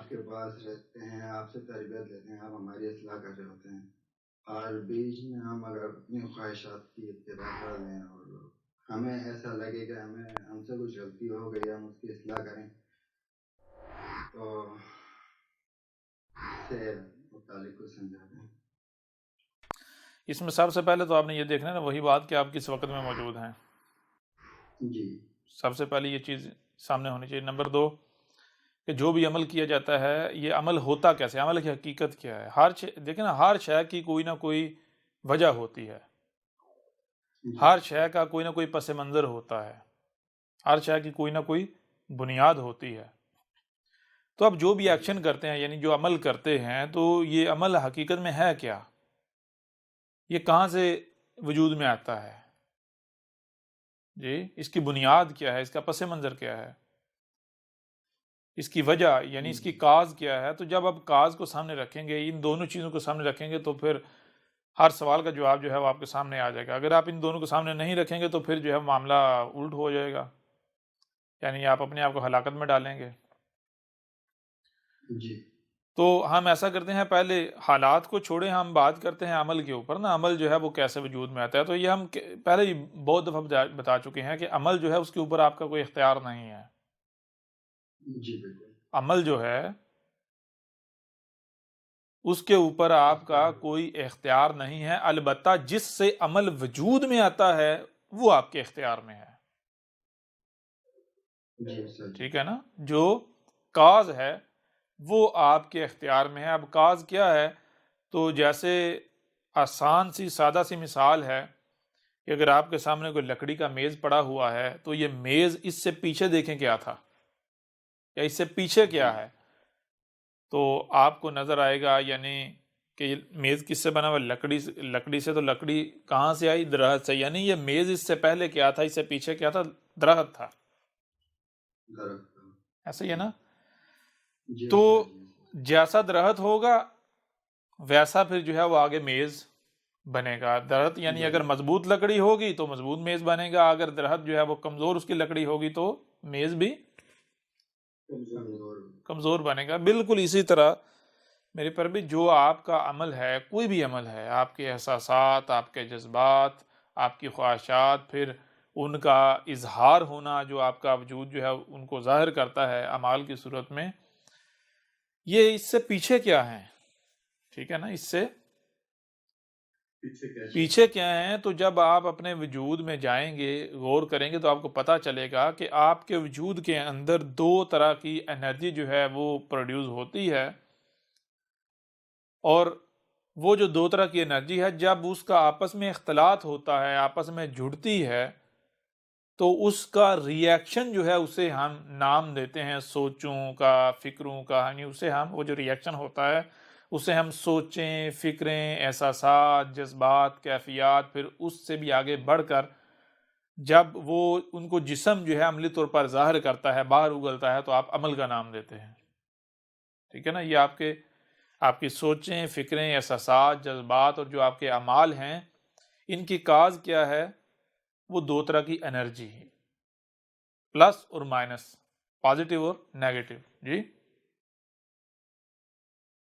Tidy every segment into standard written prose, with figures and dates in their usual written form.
آپ کے پاس رہتے ہیں، آپ سے تربیت لیتے ہیں، آپ ہماری اصلاح کر رہے ہوتے ہیں، اور بیچ میں ہم اگر اپنی خواہشات کی اتباع کر لیں اور ہمیں ایسا لگے کہ ہم سے کچھ غلطی ہو گئی، ہم اس کی اصلاح کریں، تو اس سے متعلق کچھ سمجھا دیں۔ اس میں سب سے پہلے تو آپ نے یہ دیکھنا ہے نا وہی بات کہ آپ کس وقت میں موجود ہیں، جی سب سے پہلے یہ چیز سامنے ہونی چاہیے۔ نمبر 2 کہ جو بھی عمل کیا جاتا ہے یہ عمل ہوتا کیسے، عمل کی حقیقت کیا ہے۔ دیکھیں نا، ہر شے کی کوئی نہ کوئی وجہ ہوتی ہے، جی ہر شے کا کوئی نہ کوئی پس منظر ہوتا ہے، ہر شے کی کوئی نہ کوئی بنیاد ہوتی ہے۔ تو اب جو بھی جی ایکشن کرتے ہیں، یعنی جو عمل کرتے ہیں، تو یہ عمل حقیقت میں ہے کیا، یہ کہاں سے وجود میں آتا ہے، جی اس کی بنیاد کیا ہے، اس کا پس منظر کیا ہے، اس کی وجہ یعنی اس کی جی کاز کیا ہے۔ تو جب آپ کاز کو سامنے رکھیں گے، ان دونوں چیزوں کو سامنے رکھیں گے، تو پھر ہر سوال کا جواب جو ہے وہ آپ کے سامنے آ جائے گا۔ اگر آپ ان دونوں کو سامنے نہیں رکھیں گے تو پھر جو ہے معاملہ الٹ ہو جائے گا، یعنی آپ اپنے آپ کو ہلاکت میں ڈالیں گے۔ جی تو ہم ایسا کرتے ہیں، پہلے حالات کو چھوڑیں، ہم بات کرتے ہیں عمل کے اوپر نا، عمل جو ہے وہ کیسے وجود میں آتا ہے۔ تو یہ ہم پہلے ہی بہت دفعہ بتا چکے ہیں کہ عمل جو ہے اس کے اوپر آپ کا کوئی اختیار نہیں ہے۔ جی بالکل عمل جو ہے اس کے اوپر آپ کا اختیار۔ کوئی اختیار نہیں ہے، البتہ جس سے عمل وجود میں آتا ہے وہ آپ کے اختیار میں ہے، جی سر جی ٹھیک ہے نا۔ جو کاز ہے وہ آپ کے اختیار میں ہے۔ اب کاز کیا ہے؟ تو جیسے آسان سی سادہ سی مثال ہے کہ اگر آپ کے سامنے کوئی لکڑی کا میز پڑا ہوا ہے تو یہ میز اس سے پیچھے دیکھیں کیا تھا یا اس سے پیچھے جی کیا ہے، تو آپ کو نظر آئے گا یعنی کہ یہ میز کس سے بنا ہوا، لکڑی سے۔ تو لکڑی کہاں سے آئی؟ درخت سے، یعنی یہ میز اس سے پہلے کیا تھا، اس سے پیچھے کیا تھا؟ درخت تھا، درخت۔ ایسا ہی ہے نا۔ جی تو سر جی جیسا درخت ہوگا ویسا پھر جو ہے وہ آگے میز بنے گا۔ درخت یعنی اگر بنے مضبوط لکڑی ہوگی تو مضبوط میز بنے گا، اگر درخت جو ہے وہ کمزور اس کی لکڑی ہوگی تو میز بھی کمزور۔ کمزور بنے گا۔ بالکل اسی طرح میرے پر بھی جو آپ کا عمل ہے، کوئی بھی عمل ہے، آپ کے احساسات، آپ کے جذبات، آپ کی خواہشات، پھر ان کا اظہار ہونا، جو آپ کا وجود جو ہے ان کو ظاہر کرتا ہے اعمال کی صورت میں، یہ اس سے پیچھے کیا ہے، ٹھیک ہے نا۔ اس سے کیسے؟ پیچھے کیا ہیں؟ تو جب آپ اپنے وجود میں جائیں گے، غور کریں گے، تو آپ کو پتہ چلے گا کہ آپ کے وجود کے اندر دو طرح کی انرجی جو ہے وہ پروڈیوس ہوتی ہے، اور وہ جو دو طرح کی انرجی ہے جب اس کا آپس میں اختلاط ہوتا ہے، آپس میں جڑتی ہے، تو اس کا ری ایکشن جو ہے اسے ہم نام دیتے ہیں سوچوں کا، فکروں کا، یعنی اسے ہم وہ جو ری ایکشن ہوتا ہے اسے ہم سوچیں، فکریں، احساسات، جذبات، کیفیات، پھر اس سے بھی آگے بڑھ کر جب وہ ان کو جسم جو ہے عملی طور پر ظاہر کرتا ہے، باہر اگلتا ہے، تو آپ عمل کا نام دیتے ہیں، ٹھیک ہے نا۔ یہ آپ کی سوچیں، فکریں، احساسات، جذبات اور جو آپ کے اعمال ہیں، ان کی کاز کیا ہے؟ وہ دو طرح کی انرجی ہے، پلس اور مائنس، پازیٹیو اور نیگیٹو، جی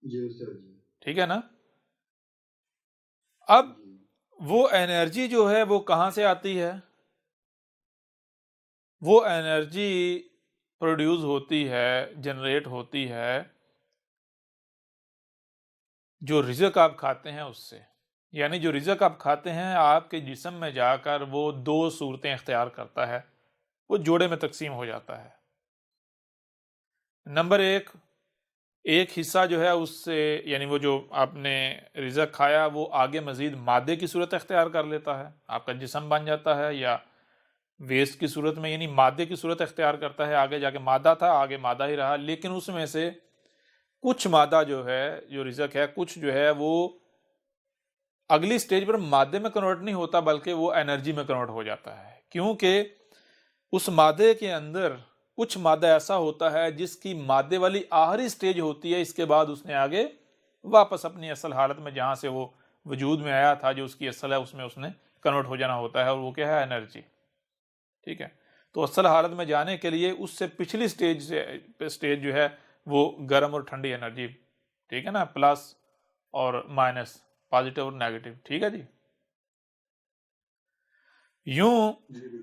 جی سر جی ٹھیک ہے نا۔ اب جی وہ انرجی جو ہے وہ کہاں سے آتی ہے؟ وہ انرجی پروڈیوس ہوتی ہے، جنریٹ ہوتی ہے جو رزق آپ کھاتے ہیں اس سے، یعنی جو رزق آپ کھاتے ہیں آپ کے جسم میں جا کر وہ دو صورتیں اختیار کرتا ہے، وہ جوڑے میں تقسیم ہو جاتا ہے۔ نمبر ایک حصہ جو ہے اس سے، یعنی وہ جو آپ نے رزق کھایا وہ آگے مزید مادے کی صورت اختیار کر لیتا ہے، آپ کا جسم بن جاتا ہے، یا ویسٹ کی صورت میں، یعنی مادے کی صورت اختیار کرتا ہے، آگے جا کے مادہ تھا، آگے مادہ ہی رہا، لیکن اس میں سے کچھ مادہ جو ہے، جو رزق ہے، کچھ جو ہے وہ اگلی سٹیج پر مادے میں کنورٹ نہیں ہوتا بلکہ وہ انرجی میں کنورٹ ہو جاتا ہے، کیونکہ اس مادے کے اندر کچھ مادہ ایسا ہوتا ہے جس کی مادے والی آخری سٹیج ہوتی ہے، اس کے بعد اس نے آگے واپس اپنی اصل حالت میں جہاں سے وہ وجود میں آیا تھا، جو اس کی اصل ہے، اس میں اس نے کنورٹ ہو جانا ہوتا ہے، اور وہ کیا ہے؟ انرجی، ٹھیک ہے۔ تو اصل حالت میں جانے کے لیے اس سے پچھلی سٹیج جو ہے وہ گرم اور ٹھنڈی انرجی، ٹھیک ہے نا، پلس اور مائنس، پازیٹیو اور نیگیٹو، ٹھیک ہے جی۔ یوں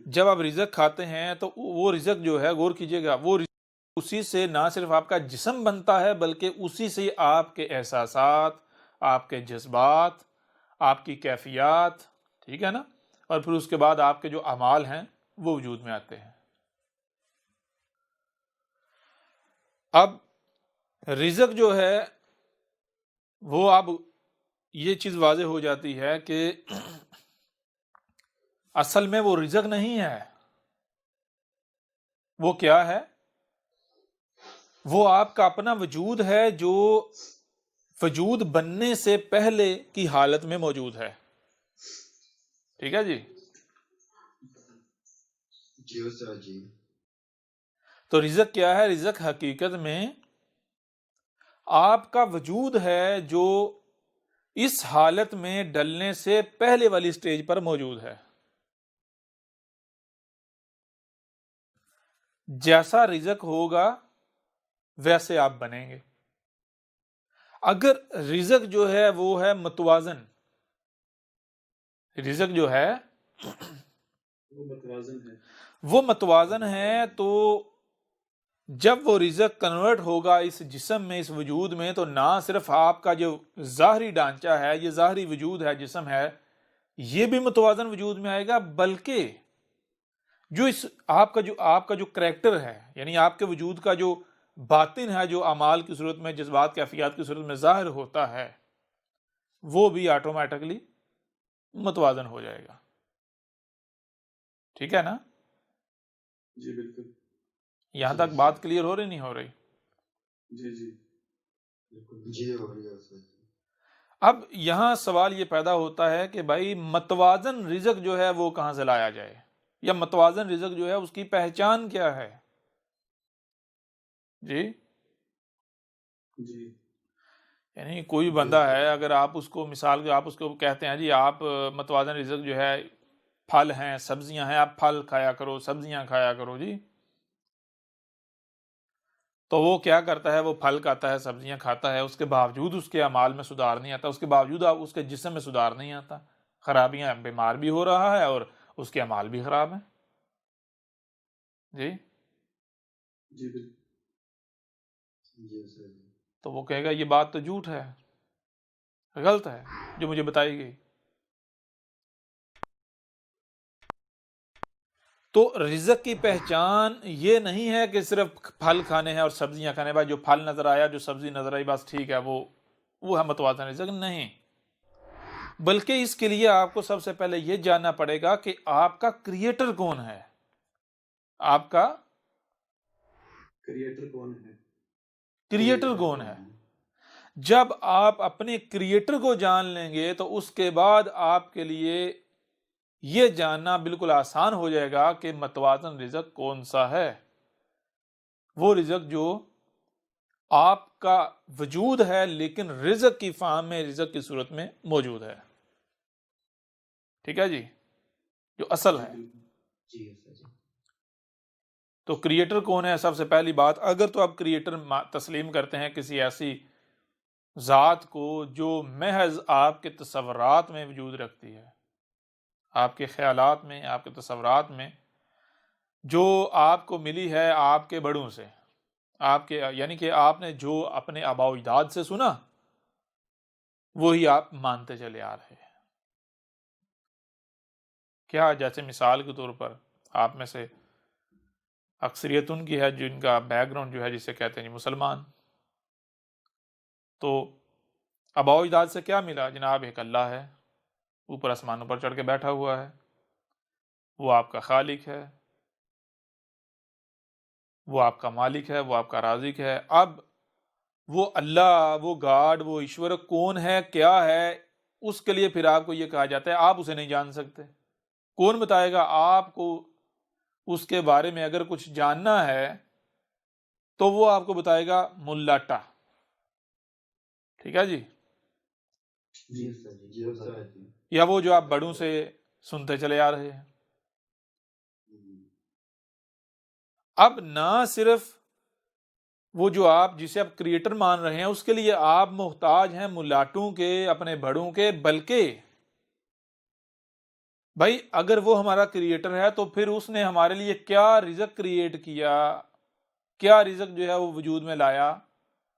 جب آپ رزق کھاتے ہیں تو وہ رزق جو ہے، غور کیجئے گا، وہ رزق اسی سے نہ صرف آپ کا جسم بنتا ہے بلکہ اسی سے آپ کے احساسات، آپ کے جذبات، آپ کی کیفیات، ٹھیک ہے نا، اور پھر اس کے بعد آپ کے جو اعمال ہیں وہ وجود میں آتے ہیں۔ اب رزق جو ہے وہ اب یہ چیز واضح ہو جاتی ہے کہ اصل میں وہ رزق نہیں ہے، وہ کیا ہے؟ وہ آپ کا اپنا وجود ہے جو وجود بننے سے پہلے کی حالت میں موجود ہے، ٹھیک ہے جی۔ جی استاد جی۔ تو رزق کیا ہے؟ رزق حقیقت میں آپ کا وجود ہے جو اس حالت میں ڈلنے سے پہلے والی سٹیج پر موجود ہے۔ جیسا رزق ہوگا ویسے آپ بنیں گے۔ اگر رزق جو ہے وہ ہے متوازن، رزق جو ہے وہ متوازن ہے، تو جب وہ رزق کنورٹ ہوگا اس جسم میں، اس وجود میں، تو نہ صرف آپ کا جو ظاہری ڈھانچہ ہے، یہ ظاہری وجود ہے، جسم ہے، یہ بھی متوازن وجود میں آئے گا، بلکہ جو آپ کا جو کریکٹر ہے، یعنی آپ کے وجود کا جو باطن ہے، جو اعمال کی صورت میں، جذبات کیفیات کی صورت میں ظاہر ہوتا ہے، وہ بھی آٹومیٹکلی متوازن ہو جائے گا، ٹھیک ہے نا؟ جی بالکل۔ یہاں تک بات کلیئر ہو رہی نہیں ہو رہی؟ جی جی جی ہو رہی ہے۔ اب یہاں سوال یہ پیدا ہوتا ہے کہ بھائی متوازن رزق جو ہے وہ کہاں سے لایا جائے، یا متوازن رزق جو ہے اس کی پہچان کیا ہے؟ جی جی یعنی کوئی بندہ ہے، اگر آپ اس کو مثال کے آپ اس کو کہتے ہیں جی آپ متوازن رزق جو ہے پھل ہیں، سبزیاں ہیں، آپ پھل کھایا کرو، سبزیاں کھایا کرو جی، تو وہ کیا کرتا ہے؟ وہ پھل کھاتا ہے، سبزیاں کھاتا ہے، اس کے باوجود اس کے اعمال میں سدھار نہیں آتا، اس کے باوجود اس کے جسم میں سدھار نہیں آتا، خرابیاں، بیمار بھی ہو رہا ہے اور اس کے اعمال بھی خراب ہیں۔ جی جی بالکل۔ جی سر۔ تو وہ کہے گا یہ بات تو جھوٹ ہے، غلط ہے جو مجھے بتائی گئی۔ تو رزق کی پہچان یہ نہیں ہے کہ صرف پھل کھانے ہیں اور سبزیاں کھانے، بھائی جو پھل نظر آیا، جو سبزی نظر آئی، بس ٹھیک ہے، وہ ہے متوازن رزق، نہیں، بلکہ اس کے لیے آپ کو سب سے پہلے یہ جاننا پڑے گا کہ آپ کا کریٹر کون ہے، آپ کا کریٹر کون ہے؟ کریٹر کون ہے۔ جب آپ اپنے کریٹر کو جان لیں گے تو اس کے بعد آپ کے لیے یہ جاننا بالکل آسان ہو جائے گا کہ متوازن رزق کون سا ہے۔ وہ رزق جو آپ کا وجود ہے لیکن رزق کی فارم میں، رزق کی صورت میں موجود ہے، ٹھیک ہے جی، جو اصل ہے۔ جی تو کریٹر کون ہے؟ سب سے پہلی بات، اگر تو آپ کریٹر تسلیم کرتے ہیں کسی ایسی ذات کو جو محض آپ کے تصورات میں وجود رکھتی ہے، آپ کے خیالات میں، آپ کے تصورات میں، جو آپ کو ملی ہے آپ کے بڑوں سے، آپ کے یعنی کہ آپ نے جو اپنے آباء و اجداد سے سنا وہی آپ مانتے چلے آ رہے ہیں۔ کیا جیسے مثال کے طور پر آپ میں سے اکثریت ان کی ہے جن کا بیک گراؤنڈ جو ہے جسے کہتے ہیں مسلمان، تو آباء و اجداد سے کیا ملا؟ جناب ایک اللہ ہے، اوپر آسمانوں پر چڑھ کے بیٹھا ہوا ہے، وہ آپ کا خالق ہے، وہ آپ کا مالک ہے، وہ آپ کا رازق ہے۔ اب وہ اللہ، وہ گاڈ، وہ ایشور کون ہے، کیا ہے، اس کے لیے پھر آپ کو یہ کہا جاتا ہے آپ اسے نہیں جان سکتے۔ کون بتائے گا آپ کو؟ اس کے بارے میں اگر کچھ جاننا ہے تو وہ آپ کو بتائے گا ملاٹا، ٹھیک ہے جی، جی سر۔ یا وہ جو آپ بڑوں سے سنتے چلے آ رہے ہیں۔ اب نہ صرف وہ جو آپ جسے آپ کریٹر مان رہے ہیں اس کے لیے آپ محتاج ہیں ملاٹوں کے، اپنے بڑوں کے، بلکہ بھائی اگر وہ ہمارا کریٹر ہے تو پھر اس نے ہمارے لیے کیا رزق کریٹ کیا، کیا رزق جو ہے وہ وجود میں لایا،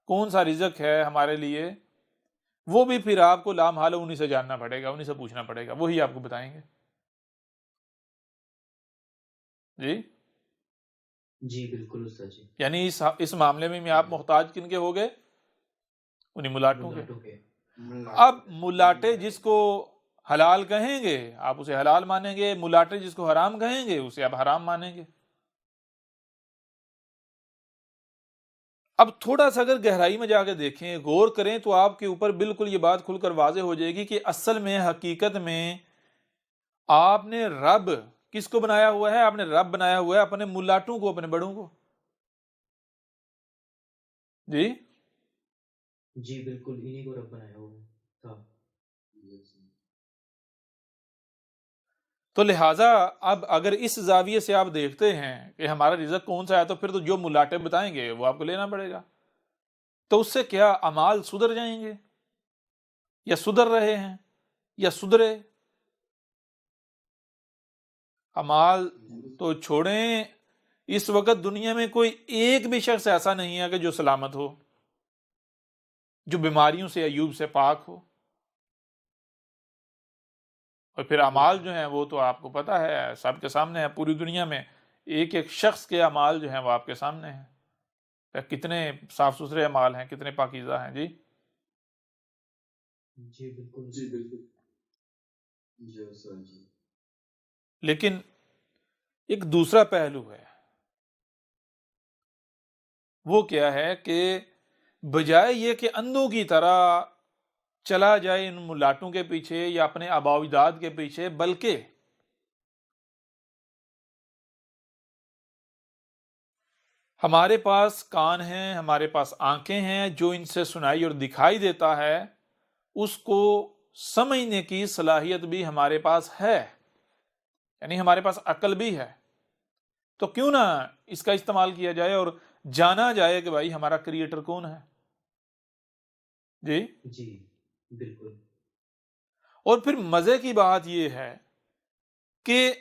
کون سا رزق ہے ہمارے لیے، وہ بھی پھر آپ کو لامحال انہی سے جاننا پڑے گا، انہی سے پوچھنا پڑے گا، وہی آپ کو بتائیں گے۔ جی جی بالکل استاد جی، یعنی اس معاملے میں آپ محتاج کن کے ہو گئے؟ انہی ملاٹوں کے۔ ملاٹوں کے۔ اب ملاٹے جس کو حلال کہیں گے آپ اسے حلال مانیں گے، ملاٹے جس کو حرام کہیں گے اسے آپ حرام مانیں گے۔ اب تھوڑا سا اگر گہرائی میں جا کے دیکھیں، غور کریں تو آپ کے اوپر بالکل یہ بات کھل کر واضح ہو جائے گی کہ اصل میں حقیقت میں آپ نے رب کس کو بنایا ہوا ہے؟ آپ نے رب بنایا ہوا ہے اپنے ملاٹوں کو، اپنے بڑوں کو۔ جی جی بالکل انہی کو رب بنایا ہوا تھا۔ تو لہٰذا اب اگر اس زاویے سے آپ دیکھتے ہیں کہ ہمارا رزق کون سا ہے تو پھر تو جو ملاٹے بتائیں گے وہ آپ کو لینا پڑے گا۔ تو اس سے کیا اعمال سدھر جائیں گے یا سدھر رہے ہیں یا سدھرے؟ اعمال تو چھوڑیں، اس وقت دنیا میں کوئی ایک بھی شخص ایسا نہیں ہے کہ جو سلامت ہو، جو بیماریوں سے ایوب سے پاک ہو۔ اور پھر اعمال جو ہیں وہ تو آپ کو پتہ ہے، سب کے سامنے ہے، پوری دنیا میں ایک ایک شخص کے اعمال جو ہیں وہ آپ کے سامنے ہیں، کتنے صاف ستھرے اعمال ہیں، کتنے پاکیزہ ہیں۔ جی جی بالکل۔ جی بالکل۔ جی استاد جی۔ لیکن ایک دوسرا پہلو ہے، وہ کیا ہے کہ بجائے یہ کہ اندھوں کی طرح چلا جائے ان ملاٹوں کے پیچھے یا اپنے آباء و اجداد کے پیچھے، بلکہ ہمارے پاس کان ہیں، ہمارے پاس آنکھیں ہیں، جو ان سے سنائی اور دکھائی دیتا ہے اس کو سمجھنے کی صلاحیت بھی ہمارے پاس ہے، یعنی ہمارے پاس عقل بھی ہے۔ تو کیوں نہ اس کا استعمال کیا جائے اور جانا جائے کہ بھائی ہمارا کریٹر کون ہے۔ جی جی بالکل۔ اور پھر مزے کی بات یہ ہے کہ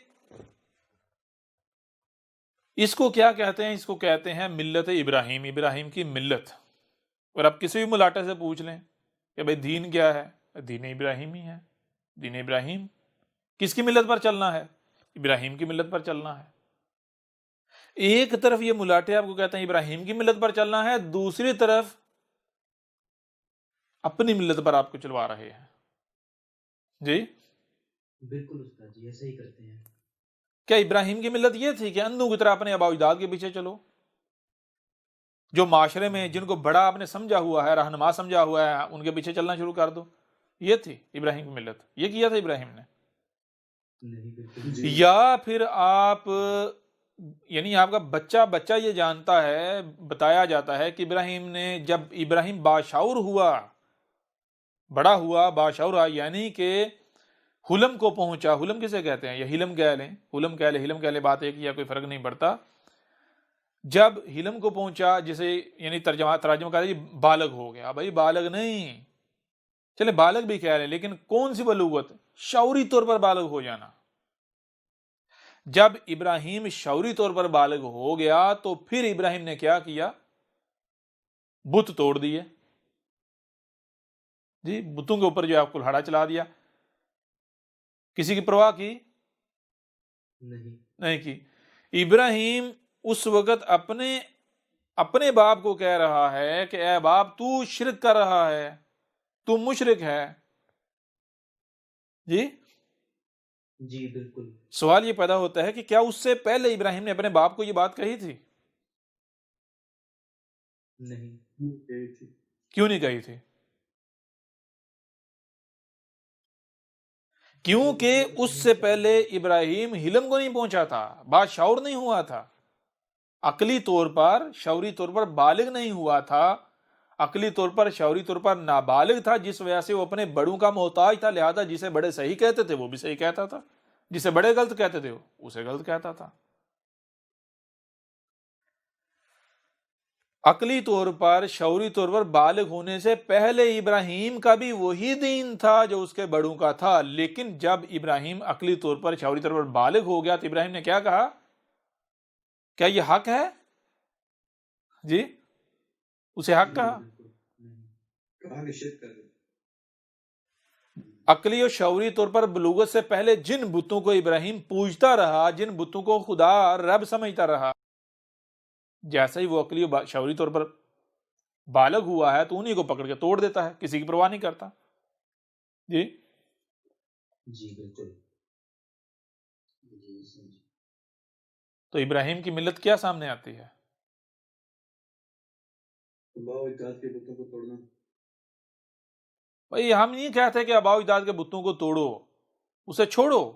اس کو کیا کہتے ہیں؟ اس کو کہتے ہیں ملت ابراہیم، ابراہیم کی ملت۔ اور اب کسی بھی ملاٹے سے پوچھ لیں کہ بھائی دین کیا ہے، دین ابراہیم ہی ہے۔ دین ابراہیم کس کی ملت پر چلنا ہے؟ ابراہیم کی ملت پر چلنا ہے۔ ایک طرف یہ ملاٹے آپ کو کہتے ہیں ابراہیم کی ملت پر چلنا ہے، دوسری طرف اپنی ملت پر آپ کو چلوا رہے ہیں۔ جی بالکل استاد جی ایسا ہی کرتے ہیں۔ کیا ابراہیم کی ملت یہ تھی کہ اندھوں کی طرح اپنے آباء و اجداد کے پیچھے چلو؟ جو معاشرے میں جن کو بڑا آپ نے سمجھا ہوا ہے، رہنما سمجھا ہوا ہے، ان کے پیچھے چلنا شروع کر دو؟ یہ تھی ابراہیم کی ملت، یہ کیا تھا ابراہیم نے؟ نہیں بالکل۔ جی یا پھر آپ یعنی آپ کا بچہ یہ جانتا ہے، بتایا جاتا ہے کہ ابراہیم نے جب ابراہیم باشعور ہوا، بڑا ہوا، باشعور ہوا، یعنی کہ حلم کو پہنچا۔ حلم کسے کہتے ہیں؟ یا حلم کہہ لیں، حلم کہہ لیں، حلم کہہ لیں، بات ایک ہی ہے، کوئی فرق نہیں پڑتا۔ جب حلم کو پہنچا، جسے یعنی ترجمہ کہا جی بالغ ہو گیا۔ بھائی بالغ نہیں، چلے بالغ بھی کہہ لیں، لیکن کون سی بلوغت؟ شعوری طور پر بالغ ہو جانا۔ جب ابراہیم شعوری طور پر بالغ ہو گیا تو پھر ابراہیم نے کیا کیا؟ بت توڑ دیے۔ جی بتوں کے اوپر جو آپ کلہاڑا چلا دیا۔ کسی کی پرواہ کی؟ نہیں کی۔ ابراہیم اس وقت اپنے باپ کو کہہ رہا ہے کہ اے باپ تو شرک کر رہا ہے، تو مشرک ہے۔ جی جی بالکل۔ سوال یہ پیدا ہوتا ہے کہ کیا اس سے پہلے ابراہیم نے اپنے باپ کو یہ بات کہی تھی؟ نہیں۔ یہی تھی۔ کیوں نہیں کہی تھی؟ کیونکہ اس سے پہلے ابراہیم حلم کو نہیں پہنچا تھا، بات شعور نہیں ہوا تھا، عقلی طور پر شعوری طور پر بالغ نہیں ہوا تھا، عقلی طور پر شعوری طور پر نابالغ تھا، جس وجہ سے وہ اپنے بڑوں کا محتاج تھا۔ لہذا جسے بڑے صحیح کہتے تھے وہ بھی صحیح کہتا تھا، جسے بڑے غلط کہتے تھے اسے غلط کہتا تھا۔ عقلی طور پر شعوری طور پر بالغ ہونے سے پہلے ابراہیم کا بھی وہی دین تھا جو اس کے بڑوں کا تھا، لیکن جب ابراہیم عقلی طور پر شعوری طور پر بالغ ہو گیا تو ابراہیم نے کیا کہا؟ کیا یہ حق ہے؟ جی اسے حق جی کہا؟ بالکل نہیں۔ کہاں نشچت کر رہے عقلی اور شعوری طور پر بلوغت سے پہلے جن بتوں کو ابراہیم پوجتا رہا، جن بتوں کو خدا رب سمجھتا رہا، جیسے ہی وہ عقلی اور شعوری طور پر بالغ ہوا ہے تو انہی کو پکڑ کے توڑ دیتا ہے، کسی کی پرواہ نہیں کرتا۔ جی جی بالکل جی سمجھ تو ابراہیم کی ملت کیا سامنے آتی ہے؟ آباء و اجداد کے بتوں کو توڑنا۔ بھئی ہم نہیں کہتے کہ آباء و اجداد کے بتوں کو توڑو، اسے چھوڑو،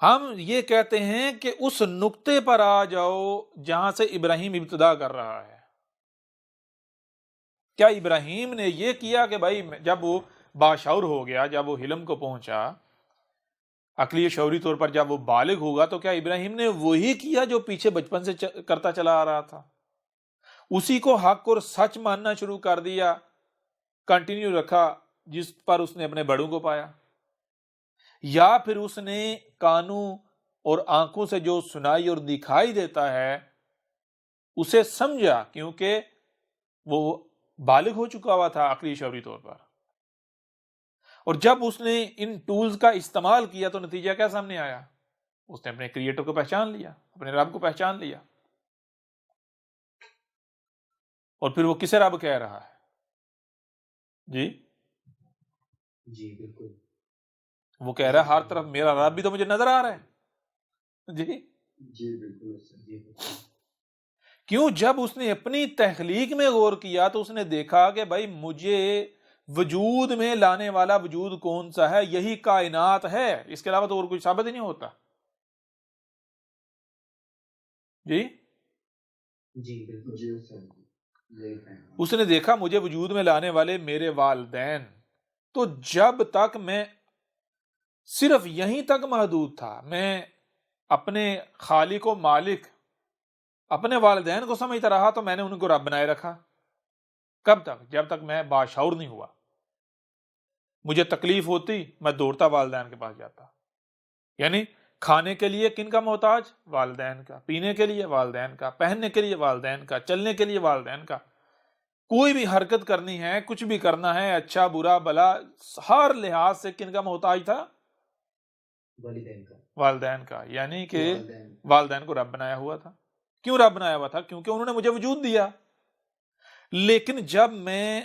ہم یہ کہتے ہیں کہ اس نقطے پر آ جاؤ جہاں سے ابراہیم ابتدا کر رہا ہے۔ کیا ابراہیم نے یہ کیا کہ بھائی جب وہ باشعور ہو گیا، جب وہ حلم کو پہنچا، عقلی شعوری طور پر جب وہ بالغ ہوگا، تو کیا ابراہیم نے وہی کیا جو پیچھے بچپن سے کرتا چلا آ رہا تھا؟ اسی کو حق اور سچ ماننا شروع کر دیا، کنٹینیو رکھا، جس پر اس نے اپنے بڑوں کو پایا؟ یا پھر اس نے کانوں اور آنکھوں سے جو سنائی اور دکھائی دیتا ہے اسے سمجھا، کیونکہ وہ بالغ ہو چکا ہوا تھا عقلی شعوری طور پر، اور جب اس نے ان ٹولز کا استعمال کیا تو نتیجہ کیا سامنے آیا؟ اس نے اپنے کریٹر کو پہچان لیا، اپنے رب کو پہچان لیا، اور پھر وہ کسے رب کہہ رہا ہے؟ جی جی بالکل وہ کہہ رہا ہے ہر طرف میرا رب بھی تو مجھے نظر آ رہا ہے۔ جی جی بالکل صحیح۔ جی بالکل کیوں؟ جب اس نے اپنی تخلیق میں غور کیا تو اس نے دیکھا کہ بھائی مجھے وجود میں لانے والا وجود کون سا ہے؟ یہی کائنات ہے، اس کے علاوہ تو اور کچھ ثابت ہی نہیں ہوتا۔ جی جی بالکل جی صحیح، یہی کہنا۔ اس نے دیکھا مجھے وجود میں لانے والے میرے والدین، تو جب تک میں صرف یہیں تک محدود تھا، میں اپنے خالق و مالک اپنے والدین کو سمجھتا رہا، تو میں نے ان کو رب بنائے رکھا۔ کب تک؟ جب تک میں باشعور نہیں ہوا۔ مجھے تکلیف ہوتی میں دوڑتا والدین کے پاس جاتا، یعنی کھانے کے لیے کن کا محتاج؟ والدین کا، پینے کے لیے والدین کا، پہننے کے لیے والدین کا، چلنے کے لیے والدین کا، کوئی بھی حرکت کرنی ہے، کچھ بھی کرنا ہے، اچھا برا بلا، ہر لحاظ سے کن کا محتاج تھا؟ والدین کا۔ والدین کا، یعنی کہ والدین والدین کو رب بنایا ہوا تھا۔ کیوں رب بنایا ہوا تھا؟ کیونکہ انہوں نے مجھے وجود دیا۔ لیکن جب میں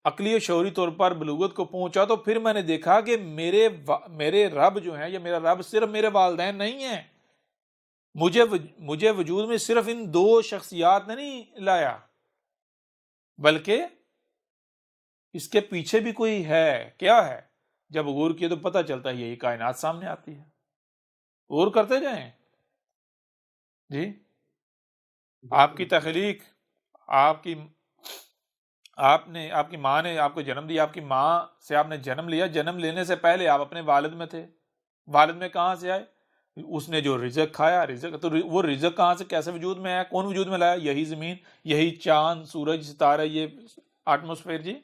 عقلی و شعوری طور پر بلوغت کو پہنچا تو پھر میں نے دیکھا کہ میرے رب جو ہیں، یا میرا رب صرف میرے والدین نہیں ہیں، مجھے وجود میں صرف ان دو شخصیات نے نہیں لایا، بلکہ اس کے پیچھے بھی کوئی ہے۔ کیا ہے؟ جب غور کیے تو پتہ چلتا ہے یہی کائنات سامنے آتی ہے۔ غور کرتے جائیں۔ جی آپ کی تخلیق، آپ کی ماں نے آپ کو جنم دیا، آپ کی ماں سے آپ نے جنم لیا، جنم لینے سے پہلے آپ اپنے والد میں تھے۔ والد میں کہاں سے آئے؟ اس نے جو رزق کھایا، تو وہ رزق کہاں سے کیسے وجود میں آیا؟ کون وجود میں لایا؟ یہی زمین، یہی چاند، سورج، ستارے، یہ ایٹماسفیئر۔ جی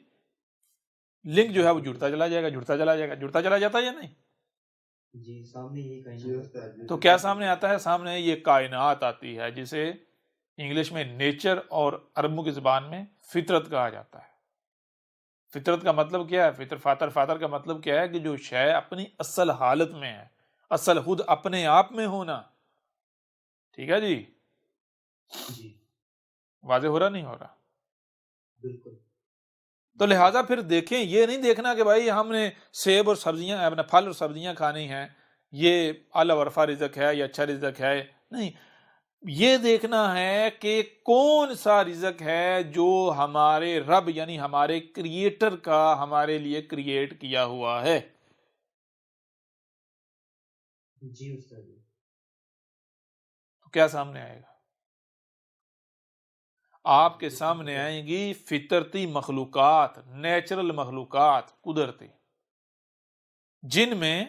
لنک جو ہے وہ جڑتا چلا جائے گا، جڑتا چلا جائے گا، جڑتا چلا جاتا ہے یا نہیں؟ جی سامنے یہ جی کائنات استاد جی، تو کیا سامنے آتا ہے؟ سامنے یہ کائنات آتی ہے، جسے انگلش میں نیچر اور عربوں کی زبان میں فطرت کہا جاتا ہے۔ فطرت کا مطلب کیا ہے؟ فاتر کا مطلب کیا ہے؟ کہ جو شے اپنی اصل حالت میں ہے، اصل خود اپنے آپ میں ہونا۔ ٹھیک ہے جی؟ جی واضح ہو رہا نہیں ہو رہا؟ بالکل تو لہٰذا پھر دیکھیں، یہ نہیں دیکھنا کہ بھائی ہم نے سیب اور سبزیاں، اپنے پھل اور سبزیاں کھانی ہیں، یہ اعلی ورفا رزق ہے یا اچھا رزق ہے، نہیں، یہ دیکھنا ہے کہ کون سا رزق ہے جو ہمارے رب یعنی ہمارے کریٹر کا ہمارے لیے کریٹ کیا ہوا ہے۔ جی استاد جی تو کیا سامنے آئے گا؟ آپ کے سامنے آئیں گی فطرتی مخلوقات، نیچرل مخلوقات، قدرتی، جن میں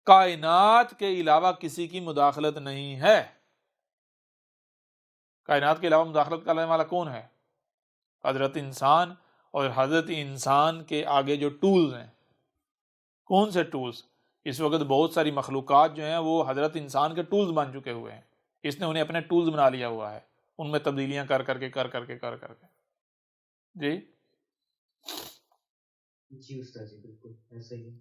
کائنات کے علاوہ کسی کی مداخلت نہیں ہے۔ کائنات کے علاوہ مداخلت کرنے والا کون ہے؟ حضرت انسان، اور حضرت انسان کے آگے جو ٹولز ہیں، کون سے ٹولز؟ اس وقت بہت ساری مخلوقات جو ہیں وہ حضرت انسان کے ٹولز بن چکے ہوئے ہیں، اس نے انہیں اپنے ٹولز بنا لیا ہوا ہے، ان میں تبدیلیاں کر کر کے جی جی استاد جی بالکل ایسا ہی ہے۔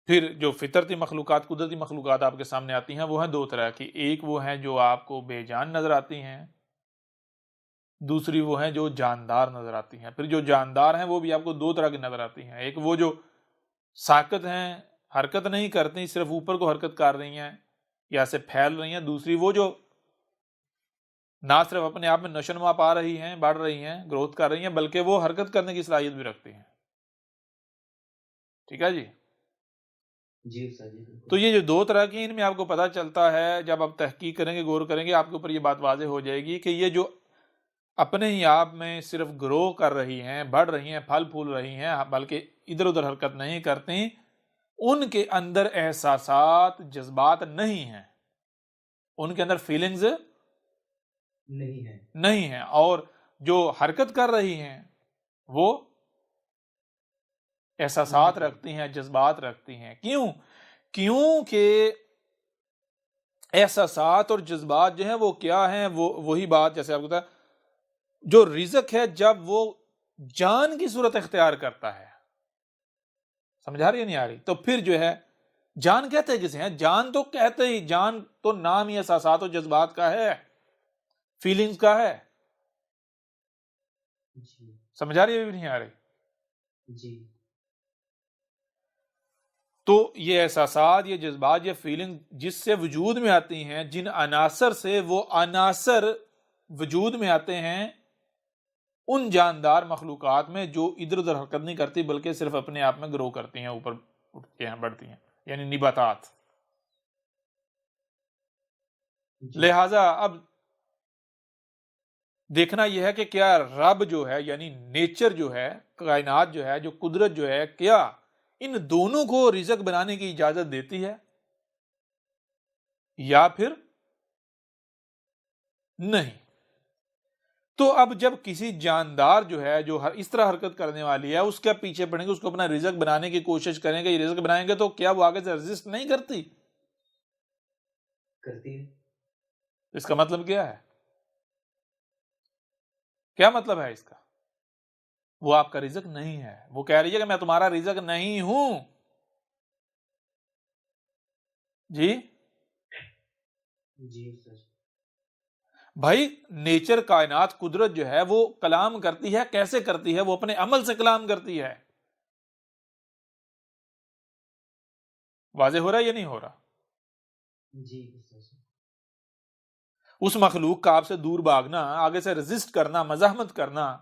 پھر جو فطرتی مخلوقات، قدرتی مخلوقات آپ کے سامنے آتی ہیں وہ ہیں دو طرح کی، ایک وہ ہیں جو آپ کو بے جان نظر آتی ہیں، دوسری وہ ہیں جو جاندار نظر آتی ہیں۔ پھر جو جاندار ہیں وہ بھی آپ کو دو طرح کی نظر آتی ہیں، ایک وہ جو ساکت ہیں، حرکت نہیں کرتی، صرف اوپر کو حرکت کر رہی ہیں یا سے پھیل رہی ہیں، دوسری وہ جو نہ صرف اپنے آپ میں نشوونما پا رہی ہیں، بڑھ رہی ہیں، گروتھ کر رہی ہیں، بلکہ وہ حرکت کرنے کی صلاحیت بھی رکھتی ہیں۔ ٹھیک ہے جی؟ جی استاد جی بالکل۔ تو یہ جو دو طرح کی، ان میں آپ کو پتہ چلتا ہے، جب آپ تحقیق کریں گے، غور کریں گے، آپ کے اوپر یہ بات واضح ہو جائے گی کہ یہ جو اپنے ہی آپ میں صرف گرو کر رہی ہیں، بڑھ رہی ہیں، پھل پھول رہی ہیں، بلکہ ادھر ادھر حرکت نہیں کرتی، ان کے اندر احساسات، جذبات نہیں ہیں، ان کے اندر فیلنگز نہیں ہیں، اور جو حرکت کر رہی ہیں وہ احساسات رکھتی ہیں، جذبات رکھتی ہیں۔ کیونکہ احساسات اور جذبات جو ہیں وہ کیا ہیں؟ وہی بات جیسے آپ کو بتا، جو رزق ہے جب وہ جان کی صورت اختیار کرتا ہے، سمجھا رہی ہے نہیں آ رہی؟ تو پھر جو ہے جان کہتے ہیں کسے ہیں؟ جان تو کہتے ہی، جان تو نام ہی احساسات اور جذبات کا ہے، فیلنگز کا ہے۔ جی سمجھا رہی ہے بھی نہیں آ رہی؟ جی تو یہ احساسات، یہ جذبات، یہ فیلنگ جس سے وجود میں آتی ہیں، جن عناصر سے وہ عناصر وجود میں آتے ہیں، ان جاندار مخلوقات میں جو ادھر ادھر حرکت نہیں کرتی بلکہ صرف اپنے آپ میں گرو کرتی ہیں، اوپر اٹھتی ہیں، بڑھتی ہیں، یعنی نباتات۔ جی لہذا اب دیکھنا یہ ہے کہ کیا رب جو ہے، یعنی نیچر جو ہے، کائنات جو ہے، جو قدرت جو ہے، کیا ان دونوں کو رزق بنانے کی اجازت دیتی ہے یا پھر نہیں؟ تو اب جب کسی جاندار جو ہے، جو اس طرح حرکت کرنے والی ہے، اس کے پیچھے پڑیں گے، اس کو اپنا رزق بنانے کی کوشش کریں گے، یہ رزق بنائیں گے، تو کیا وہ آگے سے رزسٹ نہیں کرتی؟ کرتی ہے۔ اس کا مطلب کیا ہے؟ کیا مطلب ہے اس کا؟ وہ آپ کا رزق نہیں ہے، وہ کہہ رہی ہے کہ میں تمہارا رزق نہیں ہوں۔ جی جی استاد جی۔ بھائی، نیچر، کائنات، قدرت جو ہے وہ کلام کرتی ہے، کیسے کرتی ہے؟ وہ اپنے عمل سے کلام کرتی ہے۔ واضح ہو رہا ہے یا نہیں ہو رہا؟ جی استاد جی۔ اس مخلوق کا آپ سے دور بھاگنا، آگے سے ریزسٹ کرنا، مزاحمت کرنا،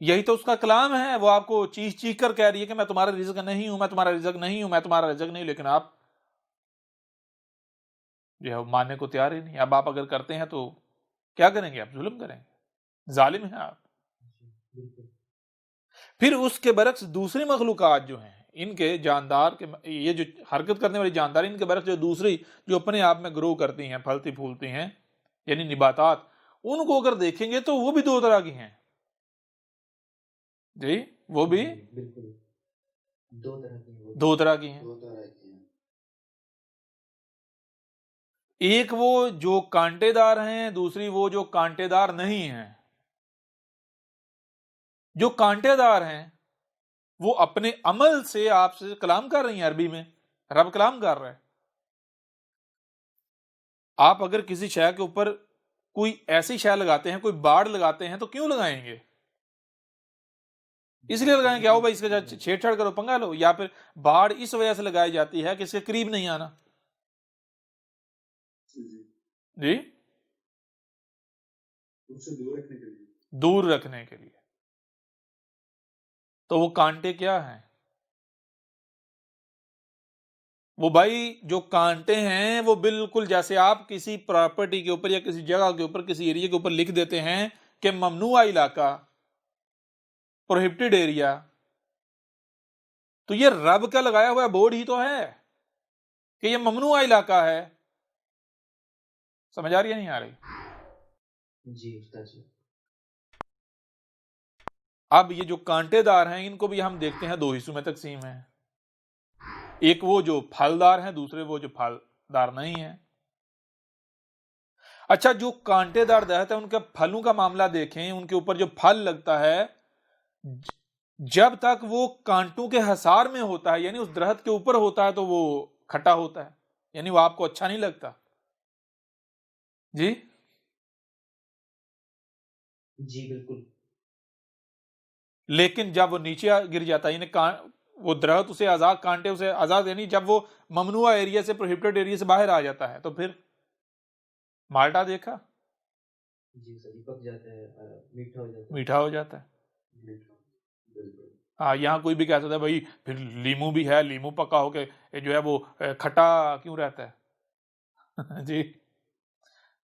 یہی تو اس کا کلام ہے۔ وہ آپ کو چیخ چیخ کر کہہ رہی ہے کہ میں تمہارا رزق نہیں ہوں، میں تمہارا رزق نہیں ہوں، میں تمہارا رزق نہیں، لیکن آپ جو ہے ماننے کو تیار ہی نہیں۔ اب آپ اگر کرتے ہیں تو کیا کریں گے؟ آپ ظلم کریں گے، ظالم ہیں آپ۔ جی بالکل۔ پھر اس کے برعکس دوسری مخلوقات جو ہیں، ان کے جاندار کے، یہ جو حرکت کرنے والی جاندار، ان کے برعکس جو دوسری جو اپنے آپ میں گرو کرتی ہیں، پھلتی پھولتی ہیں، یعنی نباتات، ان کو اگر دیکھیں گے تو وہ بھی دو طرح کی ہیں۔ جی وہ بھی جی بالکل، دو طرح کی ہیں وہ۔ دو طرح کی ہیں۔ دو طرح کی ہیں۔ ایک وہ جو کانٹے دار ہیں، دوسری وہ جو کانٹے دار نہیں ہیں۔ جو کانٹے دار ہیں وہ اپنے عمل سے آپ سے کلام کر رہی ہیں، عربی میں رب کلام کر رہا ہے۔ آپ اگر کسی شے کے اوپر کوئی ایسی شے لگاتے ہیں، کوئی باڑ لگاتے ہیں، تو کیوں لگائیں گے؟ اس لیے لگائیں کہ آؤ بھائی اس کے ساتھ چھیڑ چھاڑ کرو، پنگا لو، یا پھر باڑ اس وجہ سے لگائی جاتی ہے کہ اس کے قریب نہیں آنا۔ جی اس سے دور رکھنے کے لیے۔ دور رکھنے کے لیے۔ تو وہ کانٹے کیا ہیں؟ وہ بھائی جو کانٹے ہیں وہ بالکل جیسے آپ کسی پراپرٹی کے اوپر یا کسی جگہ کے اوپر، کسی ایریا کے اوپر لکھ دیتے ہیں کہ ممنوعہ علاقہ، پروہیبٹڈ ایریا، تو یہ رب کا لگایا ہوا بورڈ ہی تو ہے کہ یہ ممنوعہ علاقہ ہے۔ سمجھ آ رہی ہے نہیں آ رہی؟ جی استاد جی. اب یہ جو کانٹے دار ہیں ان کو بھی ہم دیکھتے ہیں 2 حصوں میں تقسیم ہیں. ایک وہ جو پھلدار ہیں، دوسرے وہ جو پھلدار نہیں ہیں. اچھا، جو کانٹے دار درخت ہے ان کے پھلوں کا معاملہ دیکھیں، ان کے اوپر جو پھل لگتا ہے جب تک وہ کانٹوں کے حصار میں ہوتا ہے، یعنی اس درخت کے اوپر ہوتا ہے، تو وہ کھٹا ہوتا ہے، یعنی وہ آپ کو اچھا نہیں لگتا. جی جی بالکل. لیکن جب وہ نیچے گر جاتا ہے، یعنی وہ درخت اسے آزاد، کانٹے اسے آزاد، یعنی جب وہ ممنوع ایریا سے، پروہیبٹڈ ایریا سے باہر آ جاتا ہے، تو پھر مالٹا دیکھا جی سر، پک جاتا ہے، میٹھا ہو جاتا ہے. میٹھا ہو جاتا ہے. ہاں، یہاں کوئی بھی کہہ سکتا ہے بھائی پھر لیمو بھی ہے، لیمو پکا ہو کے جو ہے وہ کھٹا کیوں رہتا ہے؟ جی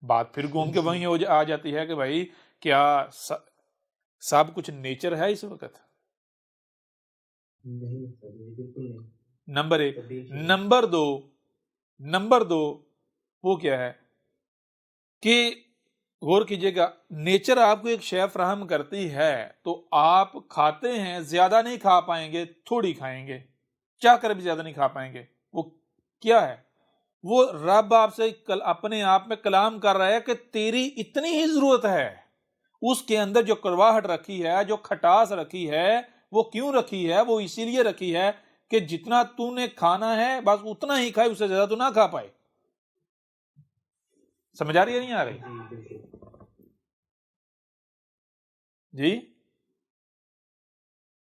بات پھر گھوم کے وہیں آ جاتی ہے کہ بھائی کیا سب کچھ نیچر ہے اس وقت؟ نہیں سر، بالکل نہیں. نمبر 1. نمبر 2 وہ کیا ہے کہ غور کیجئے گا، نیچر آپ کو ایک شے فراہم کرتی ہے تو آپ کھاتے ہیں، زیادہ نہیں کھا پائیں گے، تھوڑی کھائیں گے، چاہ کر بھی زیادہ نہیں کھا پائیں گے. وہ کیا ہے؟ وہ رب آپ سے اپنے آپ میں کلام کر رہا ہے کہ تیری اتنی ہی ضرورت ہے. اس کے اندر جو کڑواہٹ رکھی ہے، جو کھٹاس رکھی ہے، وہ کیوں رکھی ہے؟ وہ اسی لیے رکھی ہے کہ جتنا تو نے کھانا ہے بس اتنا ہی کھائے، اس سے زیادہ تو نہ کھا پائے. سمجھ آ رہی ہے نہیں آ رہی؟ جی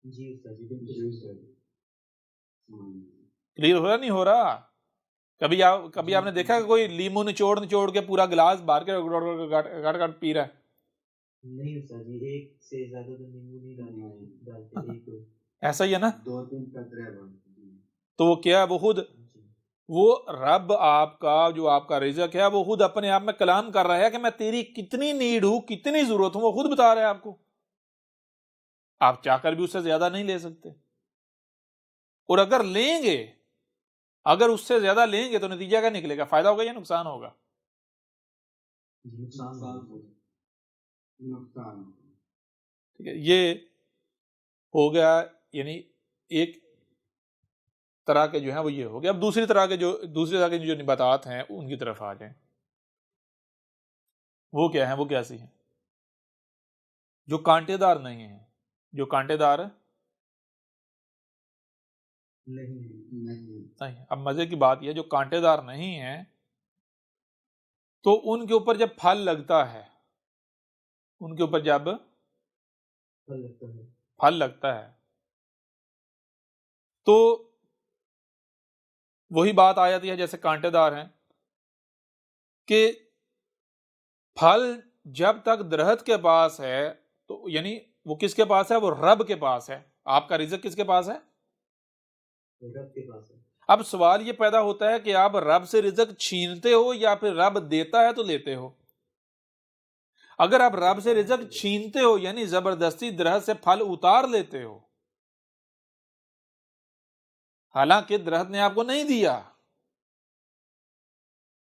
جی استاد جی بالکل. کلیئر ہو رہا نہیں ہو رہا؟ کبھی آپ نے دیکھا کہ کوئی لیمو نچوڑ کے پورا گلاس بھر کے گٹ پی رہا ہے؟ نہیں استاد جی، ایک سے زیادہ تو نیمبو نہیں ڈالتے، ایک ایسا ہی ہے نا. 2-3 قطرے. تو وہ کیا ہے؟ وہ خود وہ رب آپ کا جو آپ کا رزق ہے، وہ خود اپنے آپ میں کلام کر رہا ہے کہ میں تیری کتنی نیڈ ہوں، کتنی ضرورت ہوں، وہ خود بتا رہا ہے آپ کو. آپ چاہ کر بھی اس سے زیادہ نہیں لے سکتے، اور اگر لیں گے، اگر اس سے زیادہ لیں گے تو نتیجہ کیا نکلے گا؟ فائدہ ہوگا یا نقصان ہوگا؟ نقصان. ٹھیک ہے، یہ ہو گیا. یعنی ایک طرح کے جو ہیں وہ یہ ہو گیا. اب دوسری طرح کے جو نباتات ہیں ان کی طرف آ جائیں. وہ کیا ہیں؟ وہ کیسی ہیں؟ جو کانٹے دار نہیں ہیں. جو کانٹے دار نہیں. اب مزے کی بات یہ، جو کانٹے دار نہیں ہیں تو ان کے اوپر جب پھل لگتا ہے، ان کے اوپر جب پھل لگتا ہے تو وہی بات آ جاتی ہے جیسے کانٹے دار ہیں کہ پھل جب تک درخت کے پاس ہے تو یعنی وہ کس کے پاس ہے؟ وہ رب کے پاس ہے. آپ کا رزق کس کے پاس ہے؟ رب کے پاس ہے. اب سوال یہ پیدا ہوتا ہے کہ آپ رب سے رزق چھینتے ہو یا پھر رب دیتا ہے تو لیتے ہو؟ اگر آپ رب سے رزق چھینتے ہو یعنی زبردستی درخت سے پھل اتار لیتے ہو، حالانکہ درخت نے آپ کو نہیں دیا.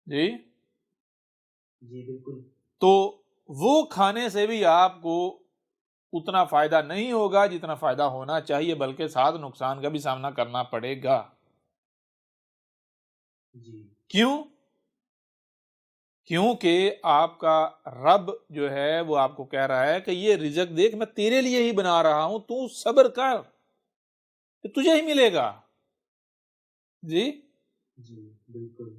جی بالکل. تو وہ کھانے سے بھی آپ کو اتنا فائدہ نہیں ہوگا جتنا فائدہ ہونا چاہیے، بلکہ ساتھ نقصان کا بھی سامنا کرنا پڑے گا. کیوں؟ کیونکہ آپ کا رب جو ہے وہ آپ کو کہہ رہا ہے کہ یہ رزق دیکھ میں تیرے لیے ہی بنا رہا ہوں، تو صبر کر، تجھے ہی ملے گا. جی بالکل.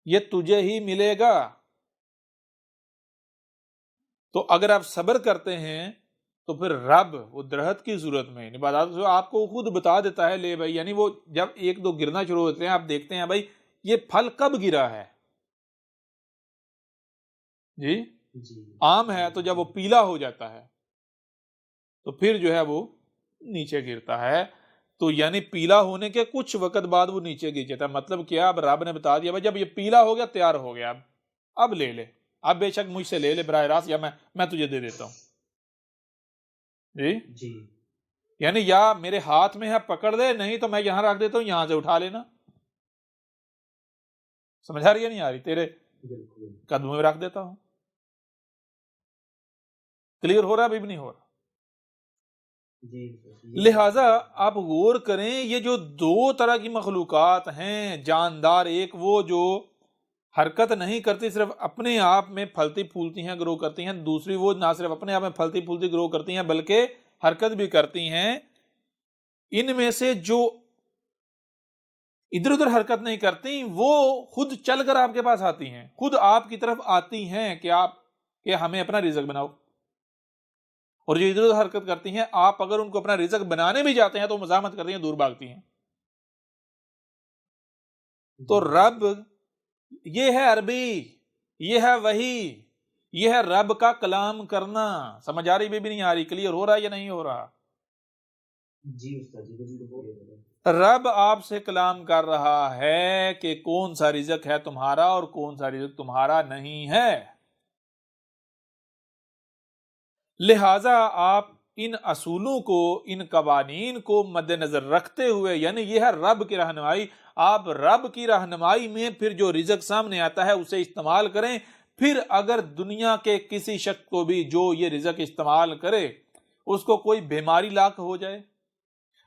یہ تجھے ہی ملے گا. تو اگر آپ صبر کرتے ہیں تو پھر رب وہ درخت کی صورت میں آپ کو خود بتا دیتا ہے لے بھائی. یعنی وہ جب 1-2 گرنا شروع ہوتے ہیں، آپ دیکھتے ہیں بھائی یہ پھل کب گرا ہے. جی آم ہے تو جب وہ پیلا ہو جاتا ہے تو پھر جو ہے وہ نیچے گرتا ہے. تو یعنی پیلا ہونے کے کچھ وقت بعد وہ نیچے گر جاتا ہے. مطلب کیا؟ اب رب نے بتا دیا بھائی جب یہ پیلا ہو گیا، تیار ہو گیا، اب لے لے، اب بے شک مجھ سے لے لے براہ راست، یا میں تجھے دے دیتا ہوں. جی یعنی یا میرے ہاتھ میں ہے پکڑ لے، نہیں تو میں یہاں رکھ دیتا ہوں، یہاں سے اٹھا لینا. سمجھ آ رہی ہے نہیں آ رہی؟ بالکل قدموں میں رکھ دیتا ہوں. کلیئر ہو رہا ابھی بھی نہیں ہو رہا؟ جی لہٰذا آپ غور کریں، یہ جو دو طرح کی مخلوقات ہیں جاندار، ایک وہ جو حرکت نہیں کرتی، صرف اپنے آپ میں پھلتی پھولتی ہیں، گرو کرتی ہیں، دوسری وہ نہ صرف اپنے آپ میں پھلتی پھولتی گرو کرتی ہیں بلکہ حرکت بھی کرتی ہیں. ان میں سے جو ادھر ادھر حرکت نہیں کرتی وہ خود چل کر آپ کے پاس آتی ہیں، خود آپ کی طرف آتی ہیں کہ ہمیں اپنا رزق بناؤ. اور جو ادھر ادھر حرکت کرتی ہیں، آپ اگر ان کو اپنا رزق بنانے بھی جاتے ہیں تو مزاحمت کرتی ہیں، دور بھاگتی ہیں. تو رب یہ ہے عربی، یہ ہے وحی، یہ ہے رب کا کلام کرنا. سمجھ آ رہی بھی نہیں آ رہی؟ کلیئر ہو رہا ہے یا نہیں ہو رہا؟ جی استاد جی بالکل. رب آپ سے کلام کر رہا ہے کہ کون سا رزق ہے تمہارا اور کون سا رزق تمہارا نہیں ہے. لہٰذا آپ ان اصولوں کو، ان قوانین کو مد نظر رکھتے ہوئے، یعنی یہ ہے رب کی رہنمائی، آپ رب کی رہنمائی میں پھر جو رزق سامنے آتا ہے اسے استعمال کریں. پھر اگر دنیا کے کسی شخص کو بھی جو یہ رزق استعمال کرے، اس کو کوئی بیماری لاحق ہو جائے،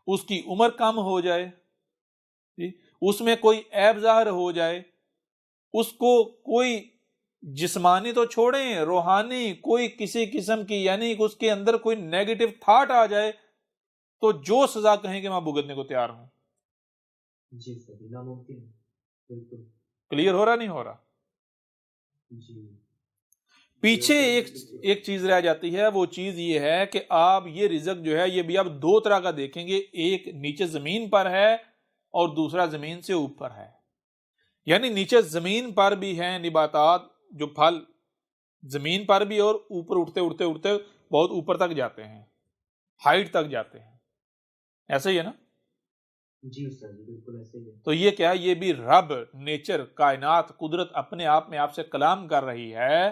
اس کی عمر کم ہو جائے، اس میں کوئی عیب ظاہر ہو جائے، اس کو کوئی جسمانی تو چھوڑیں روحانی کوئی کسی قسم کی، یعنی اس کے اندر کوئی نیگیٹو تھاٹ آ جائے، تو جو سزا کہیں کہ میں بھگتنے کو تیار ہوں. جی استاد ناممکن بالکل. کلیئر ہو رہا نہیں ہو رہا؟ جی پیچھے ایک چیز رہ جاتی ہے، وہ چیز یہ ہے کہ آپ یہ رزق جو ہے یہ بھی آپ دو طرح کا دیکھیں گے، ایک نیچے زمین پر ہے اور دوسرا زمین سے اوپر ہے. یعنی نیچے زمین پر بھی ہیں نباتات، جو پھل زمین پر بھی، اور اوپر اٹھتے اٹھتے اٹھتے بہت اوپر تک جاتے ہیں، ہائٹ تک جاتے ہیں. ایسا ہی ہے نا؟ جی استاد جی بالکل ایسے ہی ہے. تو یہ کیا ہے؟ یہ بھی رب، نیچر، کائنات، قدرت اپنے آپ میں آپ سے کلام کر رہی ہے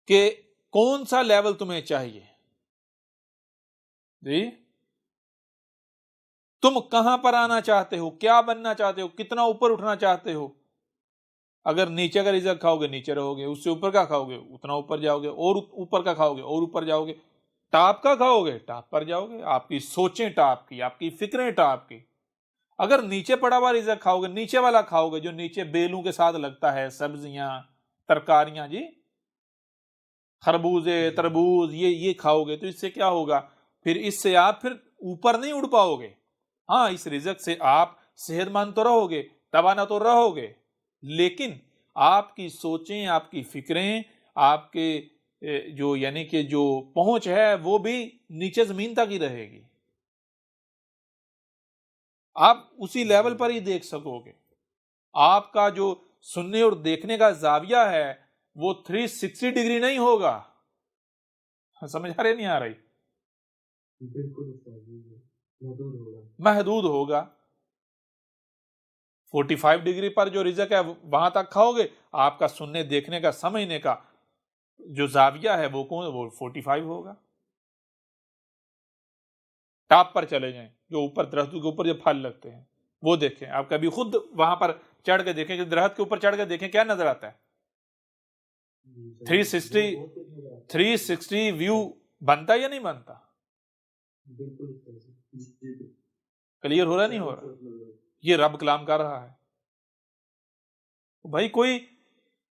کہ کون سا لیول تمہیں چاہیے. جی تم کہاں پر آنا چاہتے ہو، کیا بننا چاہتے ہو، کتنا اوپر اٹھنا چاہتے ہو. اگر نیچے کا رزق کھاؤ گے نیچے رہو گے، اس سے اوپر کا کھاؤ گے اتنا اوپر جاؤ گے، اور اوپر کا کھاؤ گے اور اوپر جاؤ گے. ٹاپ کا کھاؤ گے ٹاپ پر جاؤ گے، آپ کی سوچیں ٹاپ کی، آپ کی فکریں ٹاپ کی. اگر نیچے پڑا ہوا رزق کھاؤ گے، نیچے والا کھاؤ گے جو نیچے بیلوں کے ساتھ لگتا ہے، سبزیاں، ترکاریاں، جی خربوزے، تربوز، یہ کھاؤ گے، تو اس سے کیا ہوگا؟ پھر اس سے آپ پھر اوپر نہیں اڑ پاؤ گے. ہاں اس رزق سے آپ صحت مند تو رہو گے، توانا تو رہو گے، لیکن آپ کی سوچیں، آپ کی فکریں، آپ کے جو یعنی کہ جو پہنچ ہے وہ بھی نیچے زمین تک ہی رہے گی. آپ اسی لیول پر ہی دیکھ سکو گے. آپ کا جو سننے اور دیکھنے کا زاویہ ہے وہ 360 ڈگری نہیں ہوگا. سمجھ آ رہی نہیں آ رہی؟ بالکل استاد جی محدود ہوگا. محدود ہوگا. 45 ڈگری پر جو رزق ہے وہاں تک کھاؤ گے، آپ کا سننے دیکھنے کا سمجھنے کا جو زاویہ ہے وہ 45 ہوگا. ٹاپ پر چلے جائیں، جو اوپر درختوں کے اوپر جو پھل لگتے ہیں وہ دیکھیں. آپ کبھی خود وہاں پر چڑھ کے دیکھیں کہ درخت کے اوپر چڑھ کے دیکھیں کیا نظر آتا ہے. 360 ویو بنتا یا نہیں بنتا؟ بالکل. کلیئر ہو رہا نہیں ہو رہا؟ یہ رب کلام کر رہا ہے. بھائی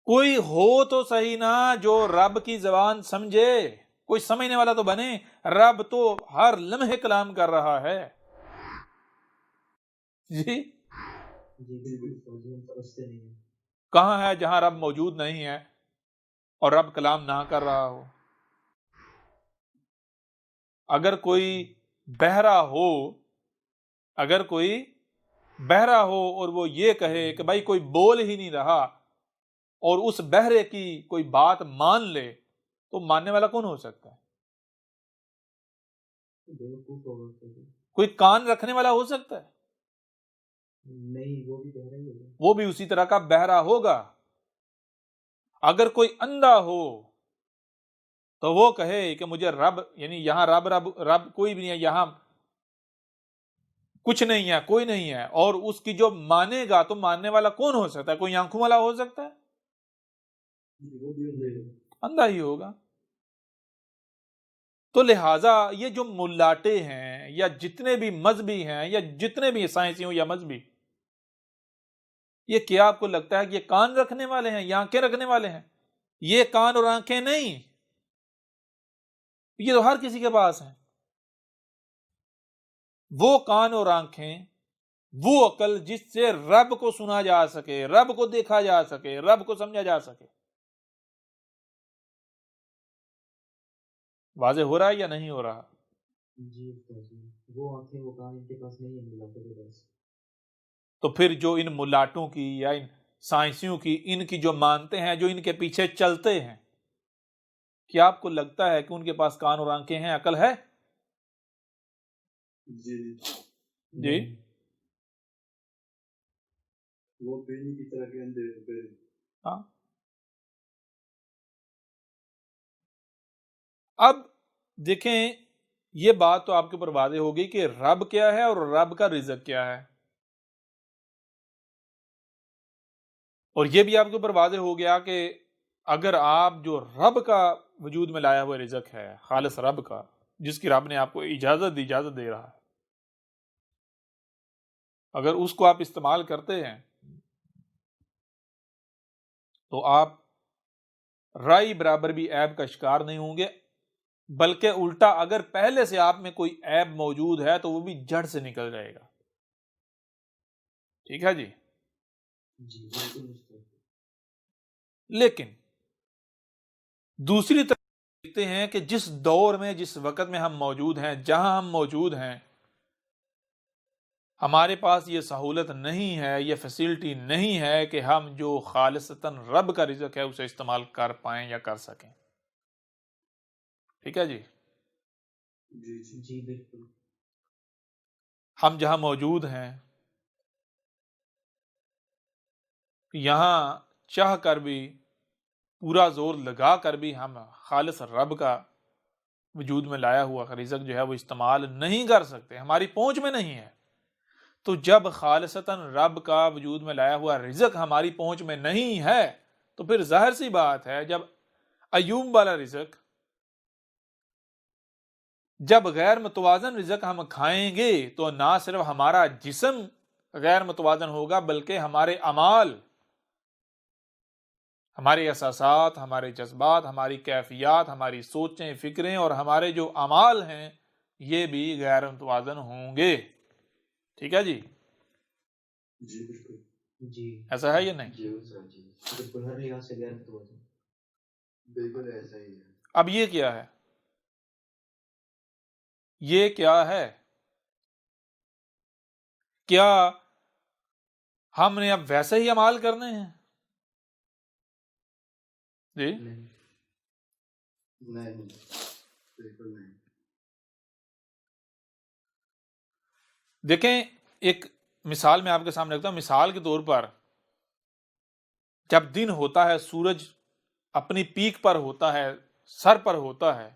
کوئی ہو تو صحیح نا جو رب کی زبان سمجھے، کوئی سمجھنے والا تو بنے. رب تو ہر لمحے کلام کر رہا ہے. جی کہاں ہے جہاں رب موجود نہیں ہے اور رب کلام نہ کر رہا ہو؟ اگر کوئی بہرا ہو اور وہ یہ کہے کہ بھائی کوئی بول ہی نہیں رہا، اور اس بہرے کی کوئی بات مان لے، تو ماننے والا کون ہو سکتا ہے؟ کوئی کان رکھنے والا ہو سکتا ہے؟ نہیں، وہ بھی بہرا ہی ہوگا. وہ بھی اسی طرح کا بہرا ہوگا. اگر کوئی اندھا ہو تو وہ کہے کہ مجھے رب، یعنی یہاں رب کوئی بھی نہیں ہے، یہاں کچھ نہیں ہے، کوئی نہیں ہے، اور اس کی جو مانے گا تو ماننے والا کون ہو سکتا ہے؟ کوئی آنکھوں والا ہو سکتا ہے؟ وہ بھی اندھے ہو. اندھا ہی ہوگا. تو لہٰذا یہ جو ملاٹے ہیں یا جتنے بھی مذہبی ہیں یا جتنے بھی سائنسی ہوں یا مذہبی، یہ کیا آپ کو لگتا ہے کہ یہ کان رکھنے والے ہیں یا آنکھیں رکھنے والے ہیں؟ یہ کان اور آنکھیں نہیں، یہ تو ہر کسی کے پاس ہیں. وہ کان اور آنکھیں، وہ عقل جس سے رب کو سنا جا سکے، رب کو دیکھا جا سکے، رب کو سمجھا جا سکے. واضح ہو رہا ہے یا نہیں ہو رہا؟ جی استاد جی، وہ آنکھیں وہ کان ان کے پاس نہیں ہے ملاٹوں کے پاس. تو پھر جو ان ملاٹوں کی یا ان سائنسیوں کی، ان کی جو مانتے ہیں، جو ان کے پیچھے چلتے ہیں، کیا آپ کو لگتا ہے کہ ان کے پاس کان اور آنکھیں ہیں، عقل ہے؟ جی جی وہ بینی کی طرح کے اندھے ہو گئے. ہاں. اب دیکھیں، یہ بات تو آپ کے اوپر واضح ہوگی کہ رب کیا ہے اور رب کا رزق کیا ہے، اور یہ بھی آپ کے اوپر واضح ہو گیا کہ اگر آپ جو رب کا وجود میں لایا ہوا رزق ہے، خالص رب کا، جس کی رب نے آپ کو اجازت دے رہا ہے، اگر اس کو آپ استعمال کرتے ہیں تو آپ رائی برابر بھی عیب کا شکار نہیں ہوں گے، بلکہ الٹا اگر پہلے سے آپ میں کوئی عیب موجود ہے تو وہ بھی جڑ سے نکل جائے گا. ٹھیک ہے جی. جی بالکل استاد. لیکن دوسری طرف دیکھتے ہیں کہ جس دور میں، جس وقت میں ہم موجود ہیں، جہاں ہم موجود ہیں، ہمارے پاس یہ سہولت نہیں ہے، یہ فیسلٹی نہیں ہے کہ ہم جو خالصتاً رب کا رزق ہے اسے استعمال کر پائیں یا کر سکیں. ٹھیک ہے جی. جی جی جی بالکل. ہم جہاں موجود ہیں، یہاں چاہ کر بھی، پورا زور لگا کر بھی ہم خالص رب کا وجود میں لایا ہوا رزق جو ہے وہ استعمال نہیں کر سکتے، ہماری پہنچ میں نہیں ہے. تو جب خالصتاً رب کا وجود میں لایا ہوا رزق ہماری پہنچ میں نہیں ہے تو پھر ظاہر سی بات ہے، جب ایوب والا رزق، جب غیر متوازن رزق ہم کھائیں گے تو نہ صرف ہمارا جسم غیر متوازن ہوگا بلکہ ہمارے اعمال، ہمارے احساسات، ہمارے جذبات، ہماری کیفیات، ہماری سوچیں، فکریں اور ہمارے جو اعمال ہیں یہ بھی غیر متوازن ہوں گے. ٹھیک ہے جی. جی بالکل. جی ایسا ہے یا نہیں؟ جی سر جی بالکل، ہر لحاظ سے غیر متوازن. بالکل ایسا ہی ہے. اب یہ کیا ہے؟ یہ کیا ہے؟ کیا ہم نے اب ویسے ہی اعمال کرنے ہیں؟ جی نہیں. نہیں بالکل نہیں. دیکھیں، ایک مثال میں آپ کے سامنے رکھتا ہوں. مثال کے طور پر جب دن ہوتا ہے، سورج اپنی پیک پر ہوتا ہے، سر پر ہوتا ہے،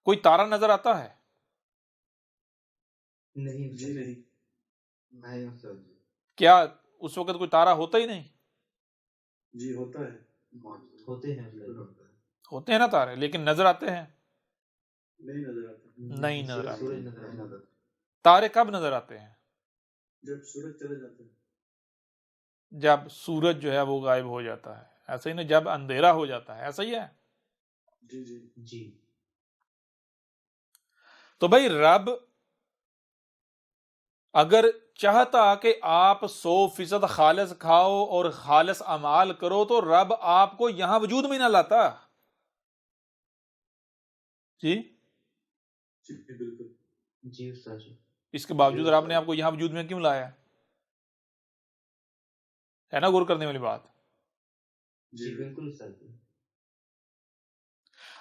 کوئی تارا نظر آتا ہے؟ نہیں جی نہیں. نہیں سر جی. کیا اس وقت کوئی تارا ہوتا ہی نہیں؟ جی ہوتا ہے. موجود ہوتے ہیں بالکل ہوتا ہے. ہوتے ہیں نا تارے، لیکن نظر آتے ہیں؟ نہیں نظر آتا. نہیں نظر صرف آتے. سورج نظر نہیں آتا ہے. نظر. تارے کب نظر آتے ہیں؟ جب سورج چلے جاتا ہے. جب سورج جو ہے وہ غائب ہو جاتا ہے. ایسا ہی نا، جب اندھیرا ہو جاتا ہے، ایسا ہی ہے. جی جی جی تو بھائی رب اگر چاہتا کہ آپ 100% خالص کھاؤ اور خالص اعمال کرو تو رب آپ کو یہاں وجود میں نہ لاتا. جی جی بالکل. جی استاد جی. اس کے باوجود رب نے آپ کو یہاں وجود میں کیوں لایا؟ ہے نا غور کرنے والی بات. جی بالکل استاد جی.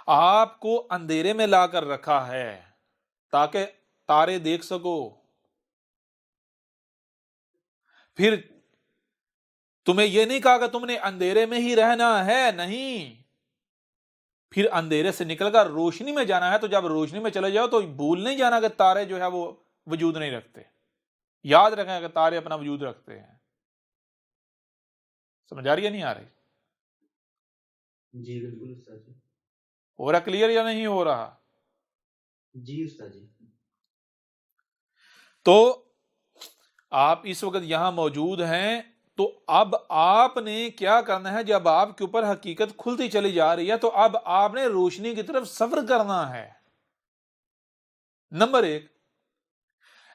آپ کو اندھیرے میں لا کر رکھا ہے تاکہ تارے دیکھ سکو. پھر تمہیں یہ نہیں کہا کہ تم نے اندھیرے میں ہی رہنا ہے، نہیں، پھر اندھیرے سے نکل کر روشنی میں جانا ہے. تو جب روشنی میں چلے جاؤ تو بھول نہیں جانا کہ تارے جو ہے وہ وجود نہیں رکھتے. یاد رکھیں کہ تارے اپنا وجود رکھتے ہیں. سمجھ آ رہی ہے نہیں آ رہی؟ جی بالکل استاد جی. ہو رہا کلیئر یا نہیں ہو رہا؟ جی استاد جی. تو آپ اس وقت یہاں موجود ہیں، تو اب آپ نے کیا کرنا ہے؟ جب آپ کے اوپر حقیقت کھلتی چلی جا رہی ہے تو اب آپ نے روشنی کی طرف سفر کرنا ہے، نمبر 1۔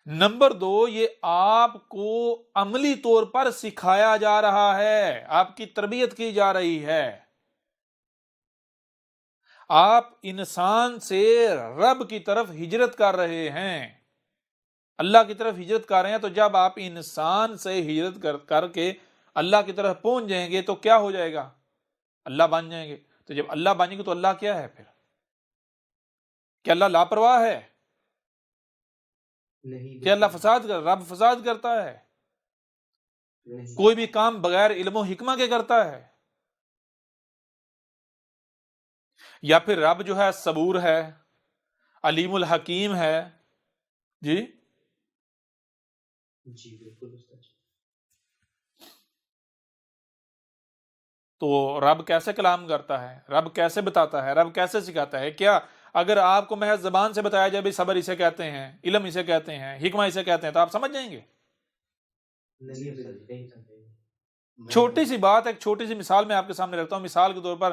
نمبر 2، یہ آپ کو عملی طور پر سکھایا جا رہا ہے، آپ کی تربیت کی جا رہی ہے، آپ انسان سے رب کی طرف ہجرت کر رہے ہیں، اللہ کی طرف ہجرت کر رہے ہیں۔ تو جب آپ انسان سے ہجرت کر کے اللہ کی طرف پہنچ جائیں گے تو کیا ہو جائے گا؟ اللہ بن جائیں گے۔ تو جب اللہ بن جائیں گے تو اللہ کیا ہے پھر؟ کیا اللہ لاپرواہ ہے؟ نہیں کیا اللہ بالکل رب فساد کرتا ہے؟ نہیں. کوئی بھی کام بغیر علم و حکمہ کے کرتا ہے؟ یا پھر رب جو ہے صبور ہے، علیم الحکیم ہے؟ جی جی بالکل استاد جی. تو رب کیسے کلام کرتا ہے؟ رب کیسے بتاتا ہے؟ رب کیسے سکھاتا ہے؟ کیا اگر آپ کو محض زبان سے بتایا جائے بھی صبر اسے کہتے ہیں، علم اسے کہتے ہیں، حکمہ اسے کہتے ہیں، تو آپ سمجھ جائیں گے؟ نہیں استاد جی نہیں سمجھے. چھوٹی سی بات، ایک چھوٹی سی مثال میں آپ کے سامنے رکھتا ہوں۔ مثال کے طور پر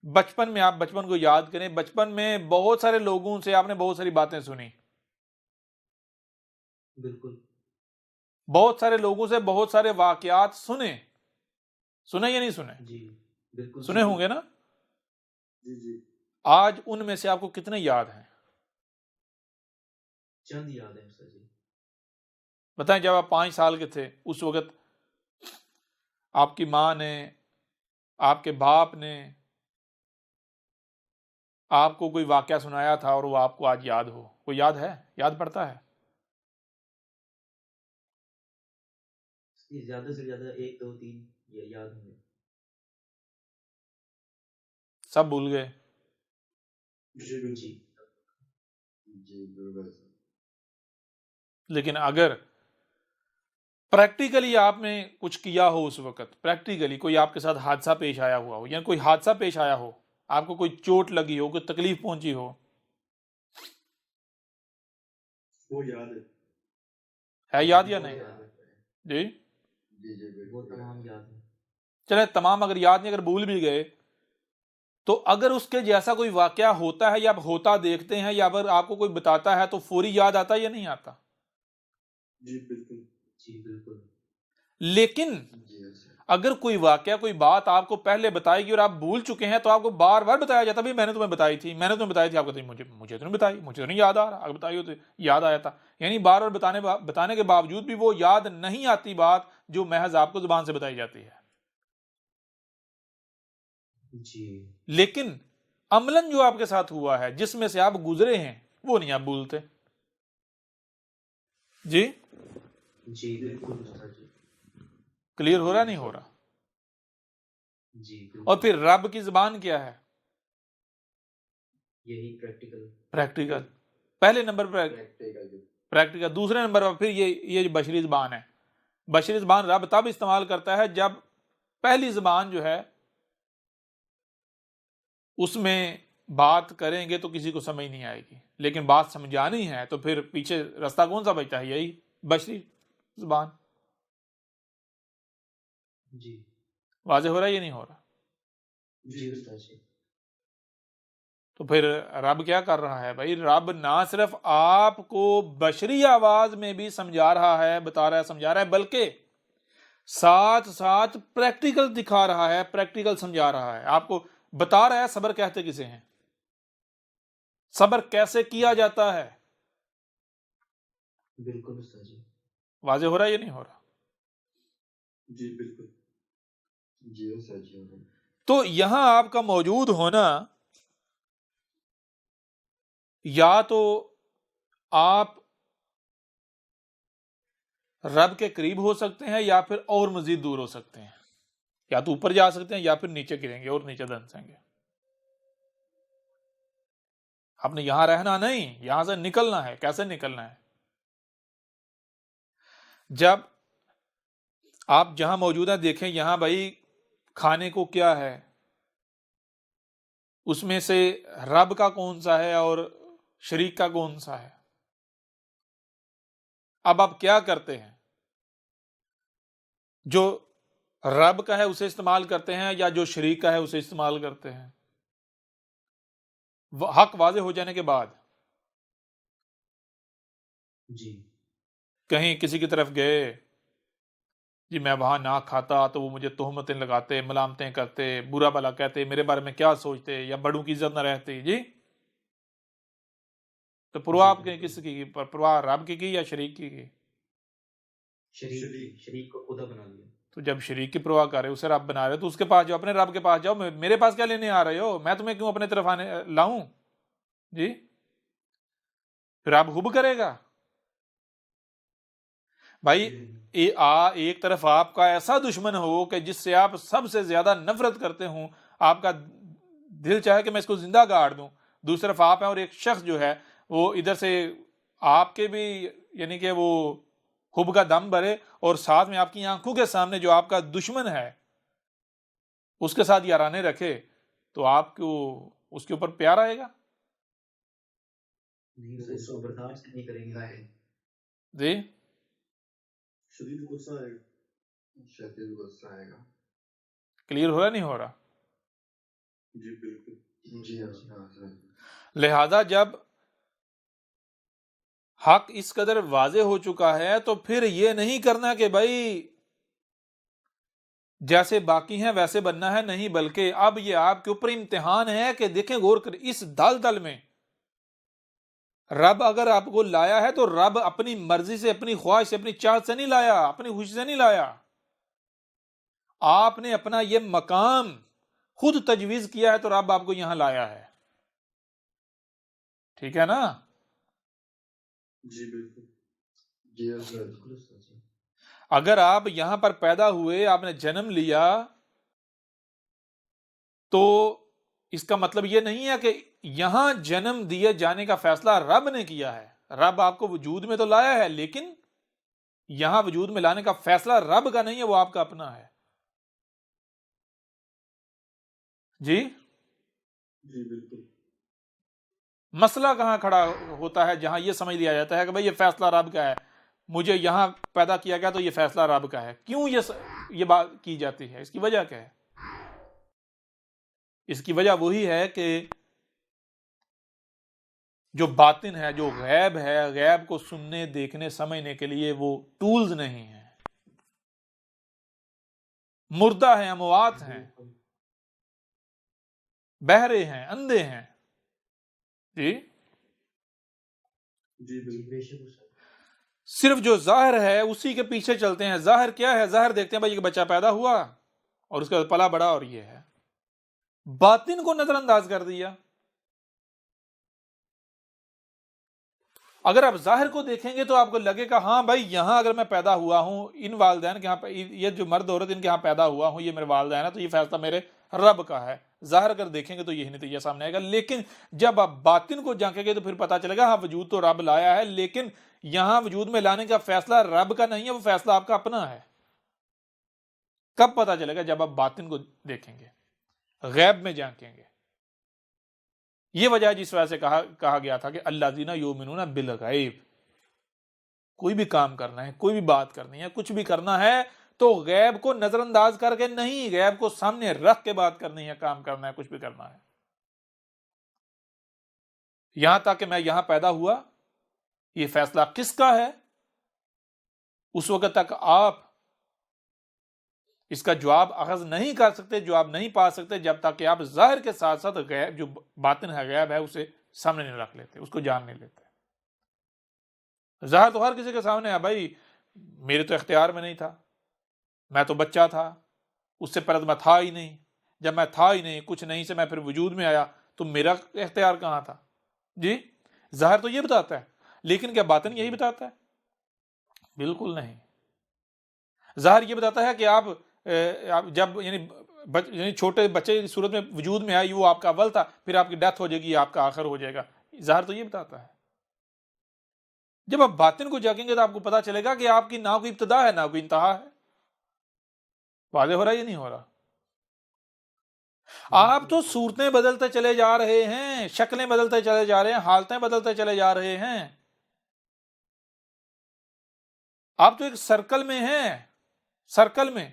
بچپن میں آپ بچپن کو یاد کریں، بچپن میں بہت سارے لوگوں سے آپ نے بہت ساری باتیں سنی، بالکل. بہت سارے لوگوں سے بہت سارے واقعات سنے یا نہیں سنے؟ جی بالکل سنے ہوں گے نا؟ جی جی. آج ان میں سے آپ کو کتنے یاد ہیں؟ چند یاد ہے استاد جی. بتائیں، جب آپ 5 سال کے تھے اس وقت آپ کی ماں نے، آپ کے باپ نے آپ کو کوئی واقعہ سنایا تھا اور وہ آپ کو آج یاد ہو، کوئی یاد ہے؟ یاد پڑتا ہے؟ زیادہ سے زیادہ 1 2 3 یہ یاد ہوں گے. سب بھول گئے؟ جی بالکل. جی جی بالکل سر. لیکن اگر پریکٹیکلی آپ نے کچھ کیا ہو، اس وقت پریکٹیکلی کوئی آپ کے ساتھ حادثہ پیش آیا ہوا ہو، یا کوئی حادثہ پیش آیا ہو، آپ کو کوئی چوٹ لگی ہو، کوئی تکلیف پہنچی ہو، وہ یاد ہے. ہے یاد یا وہ نہیں؟ یاد ہے. جی جی جی وہ بالکل. تمام یاد ہیں. چلے تمام اگر یاد نہیں، اگر بھول بھی گئے، تو اگر اس کے جیسا کوئی واقعہ ہوتا ہے یا آپ ہوتا دیکھتے ہیں، یا اگر آپ کو کوئی بتاتا ہے تو فوری یاد آتا ہے یا نہیں آتا؟ جی بالکل. جی بالکل. لیکن جی سر. اگر کوئی واقعہ، کوئی بات آپ کو پہلے بتائی گئی اور آپ بھول چکے ہیں، تو آپ کو بار بار بتایا جاتا ہے، میں نے تمہیں بتائی تھی، میں نے تمہیں بتائی تھی، آپ کہتے ہیں مجھے تو نہیں بتائی، مجھے تو نہیں یاد آ رہا، اگر بتائی ہو تو یاد آیا تھا۔ یعنی بار بار بتانے کے باوجود بھی وہ یاد نہیں آتی بات جو محض آپ کو زبان سے بتائی جاتی ہے۔ جی لیکن عملاً جو آپ کے ساتھ ہوا ہے، جس میں سے آپ گزرے ہیں، وہ نہیں آپ بھولتے۔ جی جی بالکل استاد جی. کلیئر ہو رہا نہیں ہو رہا؟ جی اور بالکل. پھر رب کی زبان کیا ہے؟ یہی پریکٹیکل. پریکٹیکل، پہلے نمبر پر پریکٹیکل. پریکٹیکل، دوسرے نمبر پر پھر یہ جو بشری زبان ہے، بشری زبان رب تب استعمال کرتا ہے جب پہلی زبان جو ہے اس میں بات کریں گے تو کسی کو سمجھ نہیں آئے گی، لیکن بات سمجھانی ہے تو پھر پیچھے راستہ کون سا بچتا ہے؟ یہی بشری زبان۔ جی واضح ہو رہا ہے یہ نہیں ہو رہا؟ جی استاد جی. تو پھر رب کیا کر رہا ہے بھائی؟ رب نہ صرف آپ کو بشری آواز میں بھی سمجھا رہا ہے، بتا رہا ہے، سمجھا رہا ہے، بلکہ ساتھ ساتھ پریکٹیکل دکھا رہا ہے، پریکٹیکل سمجھا رہا ہے، آپ کو بتا رہا ہے صبر کہتے کسے ہیں، صبر کیسے کیا جاتا ہے۔ بالکل استاد جی. واضح ہو رہا ہے یہ نہیں ہو رہا؟ جی بالکل. جی سر. جی. تو یہاں آپ کا موجود ہونا، یا تو آپ رب کے قریب ہو سکتے ہیں یا پھر اور مزید دور ہو سکتے ہیں، یا تو اوپر جا سکتے ہیں یا پھر نیچے گریں گے اور نیچے دھنسیں گے۔ آپ نے یہاں رہنا نہیں، یہاں سے نکلنا ہے۔ کیسے نکلنا ہے؟ جب آپ جہاں موجود ہیں دیکھیں، یہاں بھائی کھانے کو کیا ہے؟ اس میں سے رب کا کون سا ہے اور شریک کا کون سا ہے؟ اب آپ کیا کرتے ہیں؟ جو رب کا ہے اسے استعمال کرتے ہیں یا جو شریک کا ہے اسے استعمال کرتے ہیں؟ حق واضح ہو جانے کے بعد جی کہیں کسی کی طرف گئے، جی میں وہاں نہ کھاتا تو وہ مجھے تہمتیں لگاتے، ملامتیں کرتے، برا بھلا کہتے، میرے بارے میں کیا سوچتے، یا بڑوں کی عزت نہ رہتی، جی تو پرواہ آپ کے کس کی پرواہ رب کی یا شریک کی؟ شریک کو خدا بنا لیا. تو جب شریک کی پرواہ کر رہے اسے رب بنا رہے تو اس کے پاس جاؤ، اپنے رب کے پاس جاؤ. میرے پاس کیا لینے آ رہے ہو؟ میں تمہیں کیوں اپنے طرف آنے لاؤں؟ جی پھر آپ حب کرے گا بھائی. ایک طرف آپ کا ایسا دشمن ہو کہ جس سے آپ سب سے زیادہ نفرت کرتے ہوں، آپ کا دل چاہے کہ میں اس کو زندہ گاڑ دوں. دوسری طرف آپ ہیں اور ایک شخص جو ہے وہ ادھر سے آپ کے بھی یعنی کہ وہ حب کا دم بھرے اور ساتھ میں آپ کی آنکھوں کے سامنے جو آپ کا دشمن ہے اس کے ساتھ یارانے رکھے، تو آپ کو اس کے اوپر پیار آئے گا؟ نہیں، اس کو برداشت نہیں کریں گے. جی شدید غصہ آئے گا. شدید غصہ آئے گا. کلیئر ہو رہا نہیں ہو رہا؟ جی بالکل. جی لہذا جب حق اس قدر واضح ہو چکا ہے تو پھر یہ نہیں کرنا کہ بھائی جیسے باقی ہیں ویسے بننا ہے، نہیں، بلکہ اب یہ آپ کے اوپر امتحان ہے کہ دیکھیں غور کر اس دل میں رب اگر آپ کو لایا ہے تو رب اپنی مرضی سے، اپنی خواہش سے، اپنی چاہت سے نہیں لایا، اپنی خوشی سے نہیں لایا. آپ نے اپنا یہ مقام خود تجویز کیا ہے تو رب آپ کو یہاں لایا ہے. ٹھیک ہے نا؟ جی بالکل. جی اگر آپ یہاں پر پیدا ہوئے، آپ نے جنم لیا، تو اس کا مطلب یہ نہیں ہے کہ یہاں جنم دیے جانے کا فیصلہ رب نے کیا ہے. رب آپ کو وجود میں تو لایا ہے، لیکن یہاں وجود میں لانے کا فیصلہ رب کا نہیں ہے، وہ آپ کا اپنا ہے. جی جی بالکل. مسئلہ کہاں کھڑا ہوتا ہے؟ جہاں یہ سمجھ لیا جاتا ہے کہ بھئی یہ فیصلہ رب کا ہے، مجھے یہاں پیدا کیا گیا تو یہ فیصلہ رب کا ہے. کیوں یہ بات کی جاتی ہے؟ اس کی وجہ کیا ہے؟ اس کی وجہ وہی ہے کہ جو باطن ہے، جو غیب ہے، غیب کو سننے، دیکھنے، سمجھنے کے لیے وہ ٹولز نہیں ہیں. مردہ ہیں، اموات ہیں، بہرے ہیں، اندھے ہیں. جی جی بالکل. صرف جو ظاہر ہے اسی کے پیچھے چلتے ہیں. ظاہر کیا ہے؟ ظاہر دیکھتے ہیں بھائی ایک بچہ پیدا ہوا اور اس کا پلا بڑا اور یہ ہے. باطن کو نظر انداز کر دیا. اگر آپ ظاہر کو دیکھیں گے تو آپ کو لگے گا ہاں بھائی یہاں اگر میں پیدا ہوا ہوں، ان والدین کے یہاں، یہ جو مرد عورت ان کے یہاں پیدا ہوا ہوں، یہ میرے والدین ہیں، تو یہ فیصلہ میرے رب کا ہے. ظاہر اگر دیکھیں گے تو یہی نتیجہ سامنے آئے گا. لیکن جب آپ باطن کو جانچیں گے تو پھر پتا چلے گا ہاں وجود تو رب لایا ہے، لیکن یہاں وجود میں لانے کا فیصلہ رب کا نہیں ہے، وہ فیصلہ آپ کا اپنا ہے. کب پتا چلے گا؟ جب آپ باطن کو دیکھیں گے، غیب میں جانچیں گے. یہ وجہ ہے جس وجہ سے کہا گیا تھا کہ الذین یؤمنون بالغیب. کوئی بھی کام کرنا ہے، کوئی بھی بات کرنی ہے، کچھ بھی کرنا ہے تو غیب کو نظر انداز کر کے نہیں، غیب کو سامنے رکھ کے بات کرنی ہے، کام کرنا ہے، کچھ بھی کرنا ہے. یہاں تک کہ میں یہاں پیدا ہوا، یہ فیصلہ کس کا ہے؟ اس وقت تک آپ اس کا جواب اخذ نہیں کر سکتے، جواب نہیں پا سکتے جب تک کہ آپ ظاہر کے ساتھ ساتھ غیب، جو باطن ہے، غیب ہے، اسے سامنے نہیں رکھ لیتے، اس کو جان نہیں لیتے. ظاہر تو ہر کسی کے سامنے ہے بھائی، میرے تو اختیار میں نہیں تھا، میں تو بچہ تھا، اس سے پہلے تو میں تھا ہی نہیں، جب میں تھا ہی نہیں، کچھ نہیں سے میں پھر وجود میں آیا تو میرا اختیار کہاں تھا؟ جی ظاہر تو یہ بتاتا ہے، لیکن کیا باطن یہی بتاتا ہے؟ بالکل نہیں. ظاہر یہ بتاتا ہے کہ آپ جب یعنی چھوٹے بچے کی صورت میں وجود میں آئی، وہ آپ کا اول تھا، پھر آپ کی ڈیتھ ہو جائے گی، آپ کا آخر ہو جائے گا. ظاہر تو یہ بتاتا ہے. جب آپ باطن کو جاگیں گے تو آپ کو پتا چلے گا کہ آپ کی نہ کوئی ابتدا ہے نہ کوئی انتہا ہے. واضح ہو رہا ہے یہ نہیں ہو رہا؟ آپ تو صورتیں بدلتے چلے جا رہے ہیں، شکلیں بدلتے چلے جا رہے ہیں، حالتیں بدلتے چلے جا رہے ہیں. آپ تو ایک سرکل میں ہیں، سرکل میں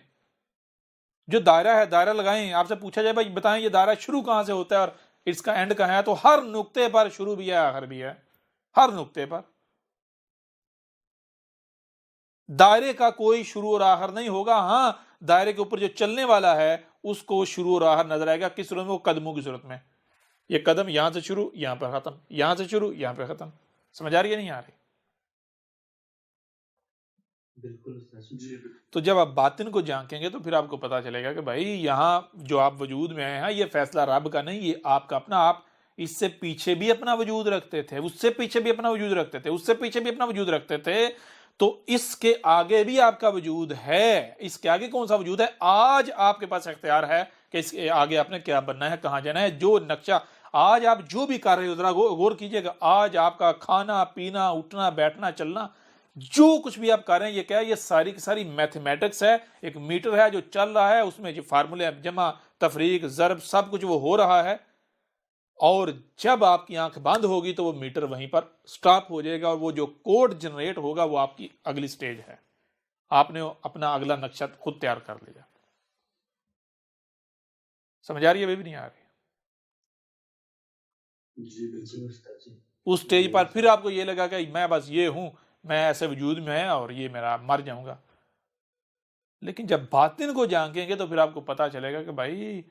جو دائرہ ہے، دائرہ لگائیں. آپ سے پوچھا جائے بھائی بتائیں یہ دائرہ شروع کہاں سے ہوتا ہے اور اس کا اینڈ کہاں ہے، تو ہر نقطے پر شروع بھی ہے آخر بھی ہے، ہر نقطے پر. دائرے کا کوئی شروع اور آخر نہیں ہوگا. ہاں دائرے کے اوپر جو چلنے والا ہے اس کو شروع اور آخر نظر آئے گا. کس صورت میں؟ وہ قدموں کی صورت میں. یہ قدم یہاں سے شروع، یہاں پہ ختم، یہاں سے شروع، یہاں پہ ختم. سمجھ آ رہی ہے نہیں آ رہی؟ بالکل استاد جی. تو جب آپ باطن کو جانکیں گے تو پھر آپ کو پتا چلے گا کہ بھائی یہاں جو آپ وجود میں آئے ہیں یہ فیصلہ رب کا نہیں، یہ آپ کا اپنا. آپ اس سے پیچھے بھی اپنا وجود رکھتے تھے، اس سے پیچھے بھی اپنا وجود رکھتے تھے، اس سے پیچھے بھی اپنا وجود رکھتے تھے. تو اس کے آگے بھی آپ کا وجود ہے. اس کے آگے کون سا وجود ہے؟ آج آپ کے پاس اختیار ہے کہ اس کے آگے آپ نے کیا بننا ہے، کہاں جانا ہے. جو نقشہ آج آپ جو بھی کر رہے ہو ذرا غور کیجئے گا. آج آپ کا کھانا پینا، اٹھنا بیٹھنا چلنا، جو کچھ بھی آپ کر رہے ہیں یہ کیا ہے؟ یہ ساری کی ساری میتھمیٹکس ہے. ایک میٹر ہے جو چل رہا ہے، اس میں جو فارمولے جمع تفریق ضرب سب کچھ وہ ہو رہا ہے. اور جب آپ کی آنکھ بند ہوگی تو وہ میٹر وہیں پر سٹاپ ہو جائے گا، اور وہ جو کوڈ جنریٹ ہوگا وہ آپ کی اگلی سٹیج ہے. آپ نے اپنا اگلا نقشہ خود تیار کر لیا. سمجھ آ رہی ہے؟ بھی نہیں آ رہی؟ جی بالکل استاد جی. اس سٹیج پر پھر آپ کو یہ لگا کہ میں بس یہ ہوں، میں ایسے وجود میں ہے اور یہ میرا مر جاؤں گا. لیکن جب باطن کو جانکیں گے تو پھر آپ کو پتا چلے گا کہ بھائی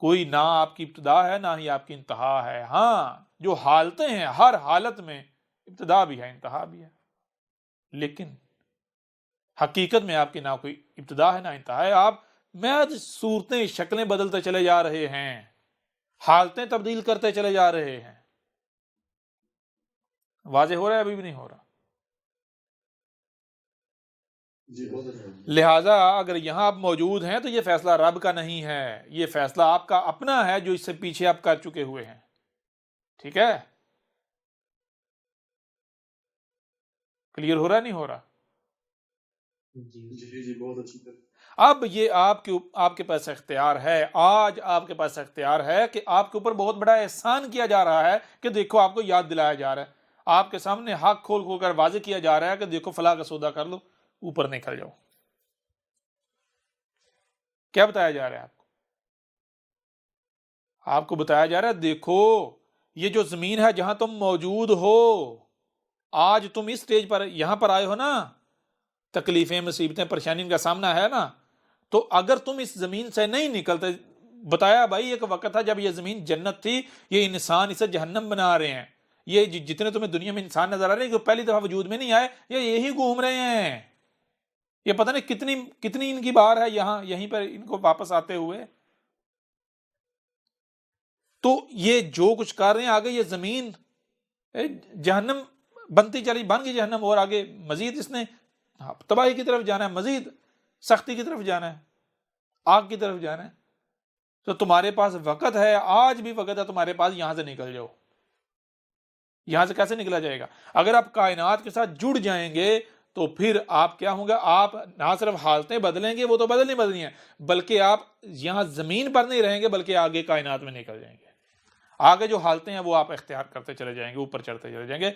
کوئی نہ آپ کی ابتدا ہے نہ ہی آپ کی انتہا ہے. ہاں جو حالتیں ہیں ہر حالت میں ابتدا بھی ہے انتہا بھی ہے، لیکن حقیقت میں آپ کی نہ کوئی ابتدا ہے نہ انتہا ہے. آپ محض صورتیں شکلیں بدلتے چلے جا رہے ہیں، حالتیں تبدیل کرتے چلے جا رہے ہیں. واضح ہو رہا ہے؟ ابھی بھی نہیں ہو رہا؟ جی بہت اچھا. لہٰذا اگر یہاں آپ موجود ہیں تو یہ فیصلہ رب کا نہیں ہے، یہ فیصلہ آپ کا اپنا ہے جو اس سے پیچھے آپ کر چکے ہوئے ہیں. ٹھیک ہے؟ کلیئر ہو رہا نہیں ہو رہا؟ جی جی جی بہت اچھی طرح. اب یہ آپ کے پاس اختیار ہے. آج آپ کے پاس اختیار ہے کہ آپ کے اوپر بہت بڑا احسان کیا جا رہا ہے کہ دیکھو آپ کو یاد دلایا جا رہا ہے، آپ کے سامنے حق کھول کھول کر واضح کیا جا رہا ہے کہ دیکھو فلاں کا سودا کر لو، اوپر نکل جاؤ. کیا بتایا جا رہا ہے آپ کو؟ آپ کو بتایا جا رہا ہے دیکھو یہ جو زمین ہے جہاں تم موجود ہو، آج تم اس سٹیج پر یہاں پر آئے ہو نا، تکلیفیں مصیبتیں پریشانی کا سامنا ہے نا، تو اگر تم اس زمین سے نہیں نکلتے، بتایا بھائی ایک وقت تھا جب یہ زمین جنت تھی، یہ انسان اسے جہنم بنا رہے ہیں. یہ جتنے تمہیں دنیا میں انسان نظر آ رہے ہیں کہ پہلی دفعہ وجود میں نہیں آئے، یہ یہی گھوم رہے ہیں. یہ پتہ نہیں کتنی ان کی بار ہے یہاں یہیں پر ان کو واپس آتے ہوئے. تو یہ جو کچھ کر رہے ہیں آگے یہ زمین جہنم بنتی چلی، بن گئی جہنم، اور آگے مزید اس نے تباہی کی طرف جانا ہے، مزید سختی کی طرف جانا ہے، آگ کی طرف جانا ہے. تو تمہارے پاس وقت ہے، آج بھی وقت ہے تمہارے پاس، یہاں سے نکل جاؤ. یہاں سے کیسے نکلا جائے گا؟ اگر آپ کائنات کے ساتھ جڑ جائیں گے تو پھر آپ کیا ہوں گے؟ آپ نہ صرف حالتیں بدلیں گے، وہ تو بدلنی ہیں، بلکہ آپ یہاں زمین پر نہیں رہیں گے بلکہ آگے کائنات میں نکل جائیں گے. آگے جو حالتیں ہیں وہ آپ اختیار کرتے چلے جائیں گے، اوپر چڑھتے چلے جائیں گے،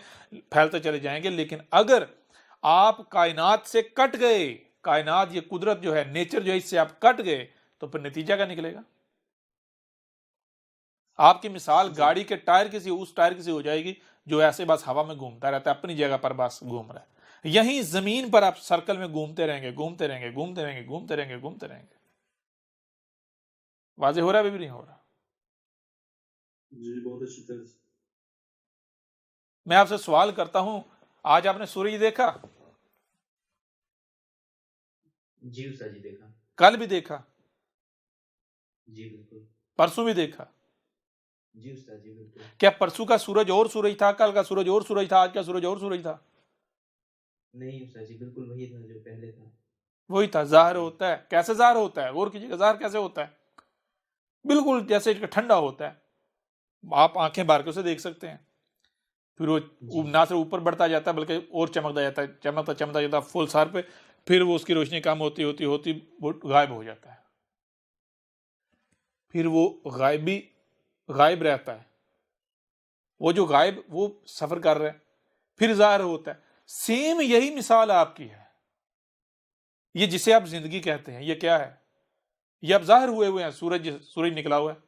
پھیلتے چلے جائیں گے. لیکن اگر آپ کائنات سے کٹ گئے، کائنات یہ قدرت جو ہے، نیچر جو ہے، اس سے آپ کٹ گئے تو پھر نتیجہ کیا نکلے گا؟ آپ کی مثال گاڑی کے ٹائر اس ٹائر کسی ہو جائے گی جو ایسے بس ہوا میں گھومتا رہتا ہے، اپنی جگہ پر بس گھوم رہا ہے. یہیں زمین پر آپ سرکل میں گھومتے رہیں گے، گھومتے رہیں گے، گھومتے رہیں گے، گھومتے رہیں گے، گھومتے رہیں گے. واضح ہو رہا ہے؟ ابھی بھی نہیں ہو رہا؟ جی بہت اچھی طرح سے. میں آپ سے سوال کرتا ہوں، آج آپ نے سورج دیکھا؟ جی استاد جی دیکھا. کل بھی دیکھا؟ جی بالکل. پرسوں بھی دیکھا؟ جی استاد جی بالکل. کیا پرسوں کا سورج اور سورج تھا، کل کا سورج اور سورج تھا، آج کا سورج اور سورج تھا؟ نہیں استاد جی بالکل وہی تھا جو پہلے تھا. وہی تھا. ظاہر ہوتا ہے، کیسے ظاہر ہوتا ہے؟ غور کیجیے گا، ظاہر کیسے ہوتا ہے؟ بالکل جیسے ٹھنڈا ہوتا ہے، آپ آنکھیں بھر کے اسے دیکھ سکتے ہیں. پھر وہ نہ صرف اوپر بڑھتا جاتا ہے بلکہ اور چمکتا جاتا ہے، چمکتا جاتا ہے فل سر پہ، پھر وہ اس کی روشنی کم ہوتی ہوتی ہوتی وہ غائب ہو جاتا ہے. پھر وہ غائب رہتا ہے، وہ جو غائب وہ سفر کر رہا ہے، پھر ظاہر ہوتا ہے. سیم یہی مثال آپ کی ہے. یہ جسے آپ زندگی کہتے ہیں، یہ کیا ہے؟ یہ اب ظاہر ہوئے ہیں، سورج نکلا ہوا ہے.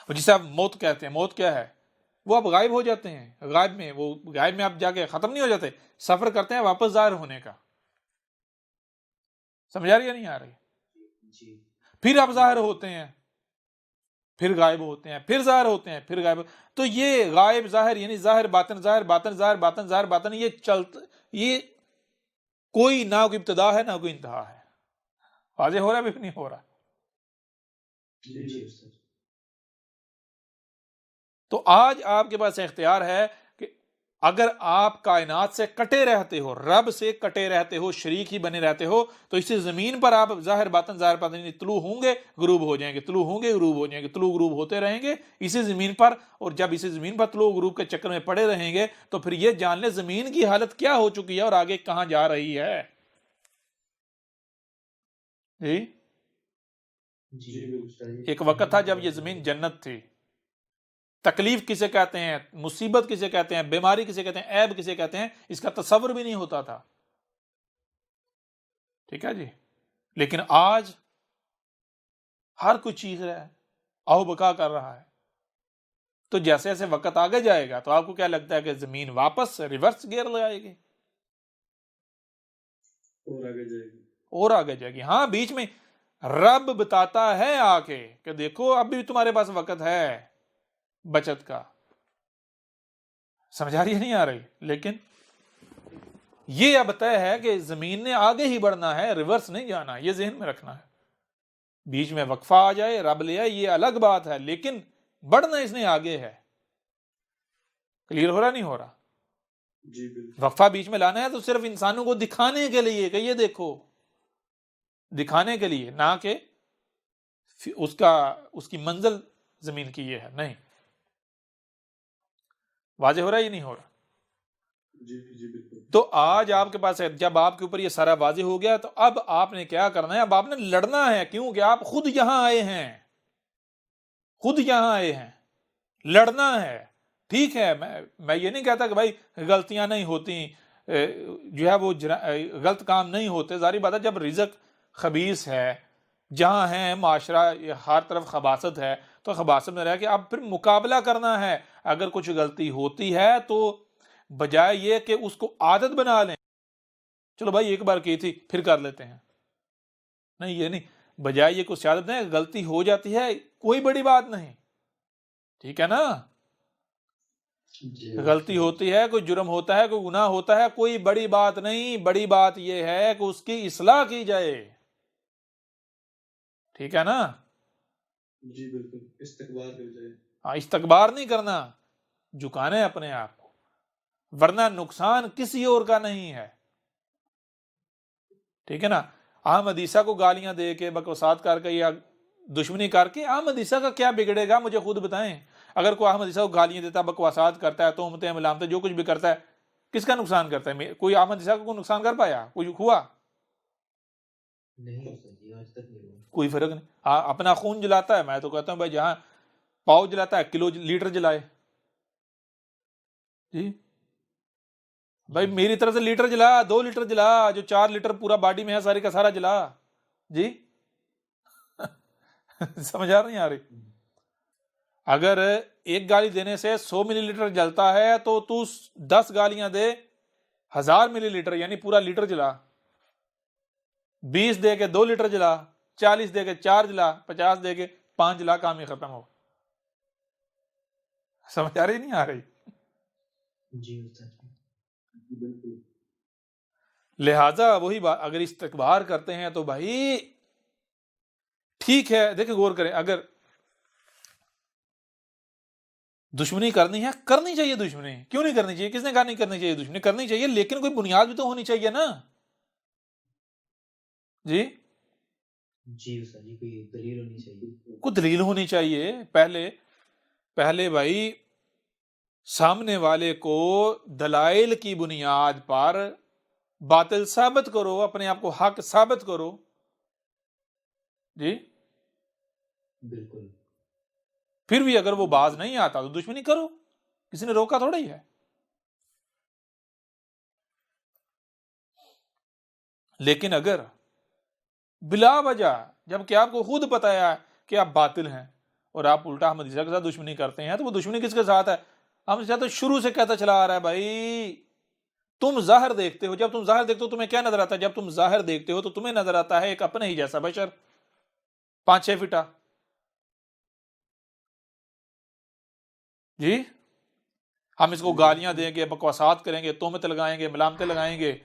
اور جسے آپ موت کہتے ہیں، موت کیا ہے؟ وہ اب غائب ہو جاتے ہیں، غائب میں آپ جا کے ختم نہیں ہو جاتے، سفر کرتے ہیں واپس ظاہر ہونے کا. سمجھا رہی یا نہیں آ رہی؟ جی پھر آپ ظاہر ہوتے ہیں، پھر غائب ہوتے ہیں، پھر ظاہر ہوتے ہیں، پھر غائب. تو یہ غائب ظاہر یعنی ظاہر باطن، ظاہر باطن، ظاہر باطن، ظاہر باطن، یہ کوئی نہ کوئی ابتدا ہے نہ کوئی انتہا ہے. واضح ہو رہا ہے بھی نہیں ہو رہا؟ جی جی جی استاد. تو آج آپ کے پاس اختیار ہے کہ اگر آپ کائنات سے کٹے رہتے ہو، رب سے کٹے رہتے ہو، شریک ہی بنے رہتے ہو، تو اسی زمین پر آپ ظاہر باطن طلوع ہوں گے، غروب ہو جائیں گے، طلوع ہوں گے، غروب ہو جائیں گے، طلوع غروب ہوتے رہیں گے اسی زمین پر. اور جب اسی زمین پر طلوع غروب کے چکر میں پڑے رہیں گے تو پھر یہ جان لیں زمین کی حالت کیا ہو چکی ہے اور آگے کہاں جا رہی ہے. جی جی جی بالکل. استاد جی. ایک وقت تھا جب یہ زمین جنت تھی. تکلیف کسے کہتے ہیں، مصیبت کسے کہتے ہیں، بیماری کسے کہتے ہیں، عیب کسے کہتے ہیں، اس کا تصور بھی نہیں ہوتا تھا. ٹھیک ہے جی. لیکن آج ہر کوئی چیز رہا ہے، آہو بکا کر رہا ہے. تو جیسے جیسے وقت آگے جائے گا تو آپ کو کیا لگتا ہے کہ زمین واپس ریورس گیئر لگائے گی اور آگے جائے گی. اور آگے جائے گی؟ ہاں، بیچ میں رب بتاتا ہے آ کے کہ دیکھو اب بھی تمہارے پاس وقت ہے بچت کا. سمجھا رہی نہیں آ رہی؟ لیکن یہ اب طے ہے کہ زمین نے آگے ہی بڑھنا ہے، ریورس نہیں جانا. یہ ذہن میں رکھنا ہے. بیچ میں وقفہ آ جائے، رب لے آئے، یہ الگ بات ہے، لیکن بڑھنا اس نے آگے ہے. کلیئر ہو رہا نہیں ہو رہا؟ جی بالکل. وقفہ بیچ میں لانا ہے تو صرف انسانوں کو دکھانے کے لیے کہ یہ دیکھو، دکھانے کے لیے، نہ کہ اس کی منزل زمین کی یہ ہے. نہیں. واضح ہو رہا ہے یہ نہیں ہو رہا؟ جی جی بالکل. تو آج آپ کے پاس ہے، جب آپ کے اوپر یہ سارا واضح ہو گیا تو اب آپ نے کیا کرنا ہے؟ اب آپ نے لڑنا ہے. کیوں کہ آپ خود یہاں آئے ہیں، خود یہاں آئے ہیں، لڑنا ہے. ٹھیک ہے، میں یہ نہیں کہتا کہ بھائی غلطیاں نہیں ہوتی، جو ہے وہ غلط کام نہیں ہوتے. ظاہری بات ہے جب رزق خبیث ہے، جہاں ہے معاشرہ ہر طرف خباثت ہے، تو خباثت میں رہ کے اب پھر مقابلہ کرنا ہے. اگر کچھ غلطی ہوتی ہے تو بجائے یہ کہ اس کو عادت بنا لیں، چلو بھائی ایک بار کی تھی پھر کر لیتے ہیں، نہیں، یہ نہیں. بجائے یہ کچھ عادت نہیں، غلطی ہو جاتی ہے کوئی بڑی بات نہیں. ٹھیک ہے نا؟ جی غلطی ہوتی ہے، کوئی جرم ہوتا ہے، کوئی گناہ ہوتا ہے، کوئی بڑی بات نہیں. بڑی بات یہ ہے کہ اس کی اصلاح کی جائے. ٹھیک ہے نا؟ جی بالکل. استقبال کر جائے. ہاں، استکبار نہیں کرنا، جھکانا ہے اپنے آپ کو، ورنہ نقصان کسی اور کا نہیں ہے. ٹھیک ہے نا؟ احمد عیسیٰ کو گالیاں دے کے، بکواسات کر کے یا دشمنی کر کے احمد عیسیٰ کا کیا بگڑے گا؟ مجھے خود بتائیں. اگر کوئی احمد عیسیٰ کو گالیاں دیتا ہے، بکواسات کرتا ہے، تہمتیں ملامتیں جو کچھ بھی کرتا ہے، کس کا نقصان کرتا ہے؟ کوئی احمد عیسیٰ کو نقصان کر پایا؟ کوئی ہوا؟ نہیں استاد جی، آج تک نہیں ہوا. کوئی فرق نہیں. اپنا خون جلاتا ہے، میں تو کہتا ہوں بھائی جہاں پاؤ جلاتا ہے کلو لیٹر جلائے. جی بھائی میری طرف سے لیٹر جلا، 2 لیٹر جلا، جو 4 لیٹر پورا باڈی میں ہے سارے کا سارا جلا. جی سمجھ آ نہیں آ رہی؟ اگر ایک گالی دینے سے 100 ملی لیٹر جلتا ہے تو 10 گالیاں دے 1000 ملی لیٹر، یعنی پورا لیٹر جلا. 20 دے کے 2 لیٹر جلا، 40 دے کے 4 جلا، 50 دے کے 5 جلا، کام ہی ختم ہو. سمجھ آ رہی نہیں آ رہی؟ جی استاد جی. جی بالکل. لہذا وہی بات، اگر استکبار کرتے ہیں تو بھائی ٹھیک ہے. دیکھیں غور کریں، اگر دشمنی کرنی ہے، کرنی چاہیے دشمنی. کیوں نہیں کرنی چاہیے؟ کس نے کہا نہیں کرنی چاہیے؟ دشمنی کرنی چاہیے، لیکن کوئی بنیاد بھی تو ہونی چاہیے نا. جی جی استاد جی، کوئی دلیل ہونی چاہیے. کوئی دلیل ہونی چاہیے. پہلے بھائی سامنے والے کو دلائل کی بنیاد پر باطل ثابت کرو، اپنے آپ کو حق ثابت کرو. جی بالکل پھر بھی اگر وہ باز نہیں آتا تو دشمنی کرو، کسی نے روکا تھوڑا ہی ہے. لیکن اگر بلا وجہ جبکہ آپ کو خود پتا ہے کہ آپ باطل ہیں اور آپ الٹا احمد عیسیٰ کے ساتھ دشمنی کرتے ہیں، تو وہ دشمنی کس کے ساتھ ہے؟ احمد عیسیٰ تو شروع سے کہتا چلا آ رہا ہے بھائی تم ظاہر دیکھتے ہو، جب تم ظاہر دیکھتے ہو تمہیں کیا نظر آتا ہے؟ جب تم ظاہر دیکھتے ہو تو تمہیں نظر آتا ہے ایک اپنے ہی جیسا بشر 5-6 فٹا. جی ہم اس کو گالیاں دیں گے، بکواسات کریں گے، تہمتیں لگائیں گے، ملامتیں لگائیں گے،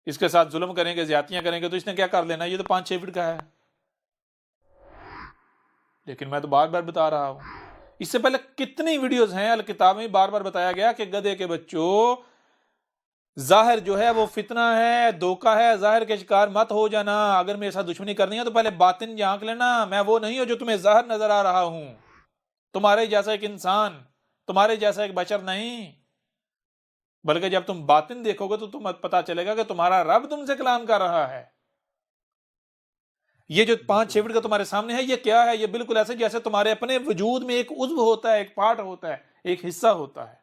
اس کے ساتھ ظلم کریں گے، زیادتیاں کریں گے، تو اس نے کیا کر لینا؟ یہ تو 5-6 فٹ کا ہے. لیکن میں تو بار بار بتا رہا ہوں، اس سے پہلے کتنی ویڈیوز ہیں الکتاب میں بار بار بتایا گیا کہ گدھے کے بچوں ظاہر جو ہے وہ فتنہ ہے، دھوکہ ہے، ظاہر کے شکار مت ہو جانا. اگر میرے ساتھ دشمنی کرنی ہے تو پہلے باطن جھانک لینا. میں وہ نہیں ہوں جو تمہیں ظاہر نظر آ رہا ہوں، تمہارے جیسا ایک انسان، تمہارے جیسا ایک بشر نہیں، بلکہ جب تم باطن دیکھو گے تو تمہیں پتا چلے گا کہ تمہارا رب تم سے کلام کر رہا ہے. یہ جو 5-6 فٹ کا تمہارے سامنے ہے، یہ کیا ہے؟ یہ بالکل ایسے جیسے تمہارے اپنے وجود میں ایک عضو ہوتا ہے، ایک پارٹ ہوتا ہے، ایک حصہ ہوتا ہے.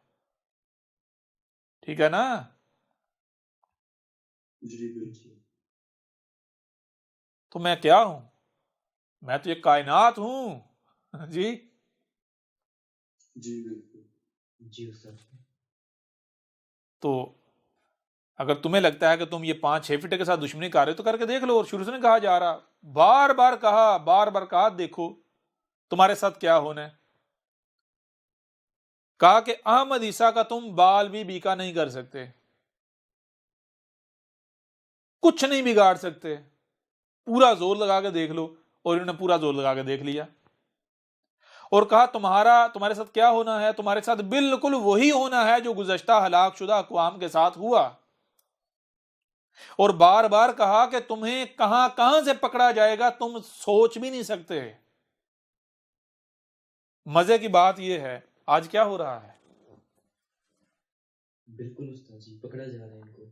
ٹھیک ہے نا؟ جی بالکل. تو میں کیا ہوں؟ میں تو یہ کائنات ہوں. جی جی بالکل. جی استاد. تو اگر تمہیں لگتا ہے کہ تم یہ 5-6 فٹ کے ساتھ دشمنی کر رہے ہو تو کر کے دیکھ لو. اور شروع سے نہیں کہا جا رہا، بار بار کہا دیکھو تمہارے ساتھ کیا ہونا ہے. کہا کہ احمد عیسیٰ کا تم بال بھی بیکا نہیں کر سکتے، کچھ نہیں بگاڑ سکتے، پورا زور لگا کے دیکھ لو. اور انہوں نے پورا زور لگا کے دیکھ لیا. اور کہا تمہارے ساتھ کیا ہونا ہے؟ تمہارے ساتھ بالکل وہی ہونا ہے جو گزشتہ ہلاک شدہ اقوام کے ساتھ ہوا. اور بار بار کہا کہ تمہیں کہاں کہاں سے پکڑا جائے گا تم سوچ بھی نہیں سکتے. مزے کی بات یہ ہے آج کیا ہو رہا ہے؟ بالکل استاد جی، پکڑا جا رہا ہے ان کو.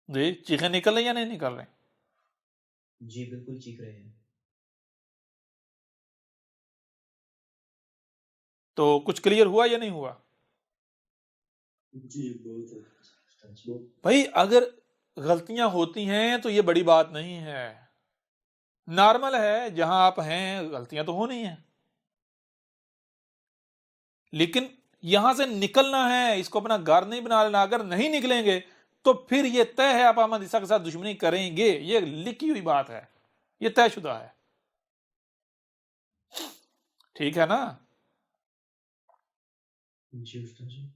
جی چیخیں نکل رہی یا نہیں نکل رہی؟ جی بالکل چیخ رہے ہیں. تو کچھ کلیئر ہوا یا نہیں ہوا؟ جی بہت استاد جی. بھائی اگر غلطیاں ہوتی ہیں تو یہ بڑی بات نہیں ہے، نارمل ہے، جہاں آپ ہیں غلطیاں تو ہونی ہیں. لیکن یہاں سے نکلنا ہے، اس کو اپنا گھر نہیں بنا لینا. اگر نہیں نکلیں گے تو پھر یہ طے ہے آپ احمد عیسیٰ کے ساتھ دشمنی کریں گے. یہ لکھی ہوئی بات ہے، یہ طے شدہ ہے. ٹھیک ہے نا؟ جی استاد جی.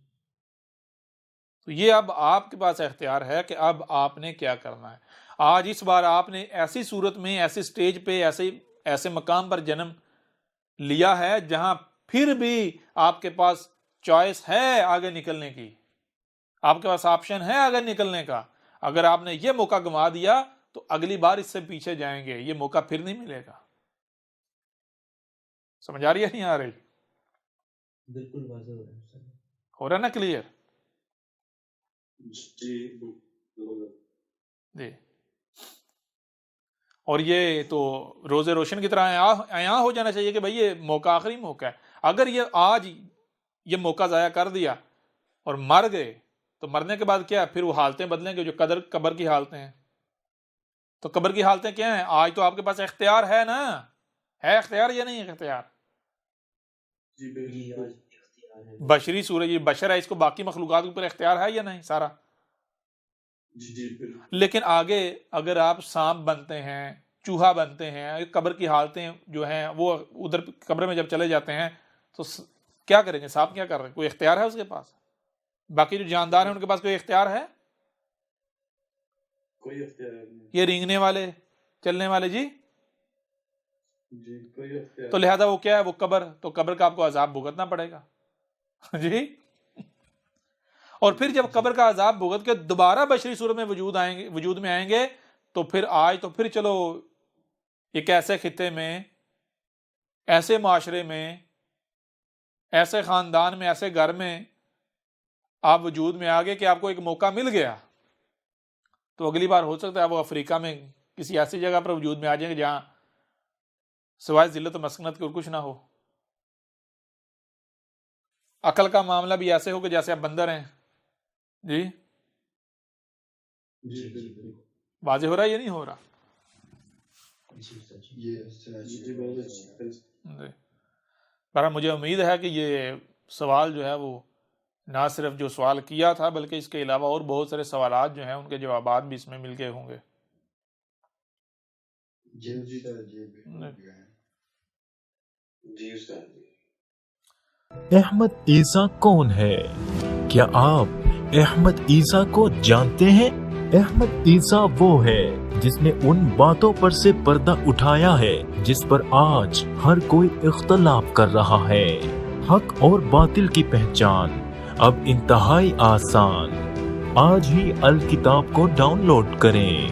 تو یہ اب آپ کے پاس اختیار ہے کہ اب آپ نے کیا کرنا ہے. آج اس بار آپ نے ایسی صورت میں، ایسی سٹیج پہ، ایسے مقام پر جنم لیا ہے جہاں پھر بھی آپ کے پاس چوائس ہے آگے نکلنے کی، آپ کے پاس آپشن ہے آگے نکلنے کا. اگر آپ نے یہ موقع گنوا دیا تو اگلی بار اس سے پیچھے جائیں گے، یہ موقع پھر نہیں ملے گا. سمجھ آ رہی ہے نہیں آ رہی؟ بالکل واضح ہو رہا ہے استاد. ہو رہا ہے نا کلیئر؟ جی بالکل. جی. اور یہ تو روزے روشن کی طرح عیاں ہو جانا چاہیے کہ بھائی یہ موقع آخری موقع ہے. اگر یہ آج یہ موقع ضائع کر دیا اور مر گئے تو مرنے کے بعد کیا؟ پھر وہ حالتیں بدلیں گے جو قبر کی حالتیں ہیں. تو قبر کی حالتیں کیا ہیں؟ آج تو آپ کے پاس اختیار ہے نا، ہے اختیار یا نہیں اختیار؟ جی جی بالکل. آج اختیار ہے. بشری صورت یہ بشر ہے، اس کو باقی مخلوقات کے اوپر اختیار ہے یا نہیں سارا؟ جی بالکل. لیکن آگے اگر آپ سانپ بنتے ہیں، چوہا بنتے ہیں، قبر کی حالتیں جو ہیں وہ ادھر قبر میں جب چلے جاتے ہیں تو کیا کریں گے؟ سانپ کیا کر رہے ہیں؟ کوئی اختیار ہے اس کے پاس؟ باقی جو جاندار ہیں ان کے پاس کوئی اختیار ہے؟ کوئی اختیار نہیں. یہ رینگنے والے، چلنے والے، جی جی کوئی اختیار. تو لہذا وہ کیا ہے؟ وہ قبر، تو قبر کا آپ کو عذاب بھگتنا پڑے گا. جی. اور پھر جب قبر کا عذاب بھگت کے دوبارہ بشری صورت میں وجود میں آئیں گے تو پھر آج تو پھر چلو ایک ایسے خطے میں، ایسے معاشرے میں، ایسے خاندان میں، ایسے گھر میں آپ وجود میں آگے کہ آپ کو ایک موقع مل گیا تو اگلی بار ہو سکتا ہے وہ افریقہ میں کسی ایسی جگہ پر وجود میں آ جائیں گے جہاں سوائے ذلت و مسکنت کے اور کچھ نہ ہو. عقل کا معاملہ بھی ایسے ہو کہ جیسے آپ بندر ہیں. جی جی بالکل. واضح ہو رہا ہے یا نہیں ہو رہا؟ جی استاد جی. یہ اس سے جی بہت اچھی. جی. پر مجھے امید ہے کہ یہ سوال جو ہے وہ نہ صرف جو سوال کیا تھا بلکہ اس کے علاوہ اور بہت سارے سوالات جو ہیں ان کے جوابات بھی اس میں مل گئے ہوں گے. جی استاد جی بالکل. جی استاد جی. احمد عیسیٰ کون ہے؟ کیا آپ احمد عیسیٰ کو جانتے ہیں؟ احمد عیسیٰ وہ ہے جس نے ان باتوں پر سے پردہ اٹھایا ہے جس پر آج ہر کوئی اختلاف کر رہا ہے. حق اور باطل کی پہچان اب انتہائی آسان. آج ہی الکتاب کو ڈاؤن لوڈ کریں.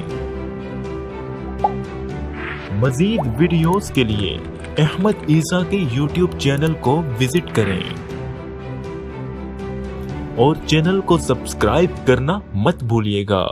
مزید ویڈیوز کے لیے احمد عیسیٰ کے یوٹیوب چینل کو وزٹ کریں اور چینل کو سبسکرائب کرنا مت بھولیے گا.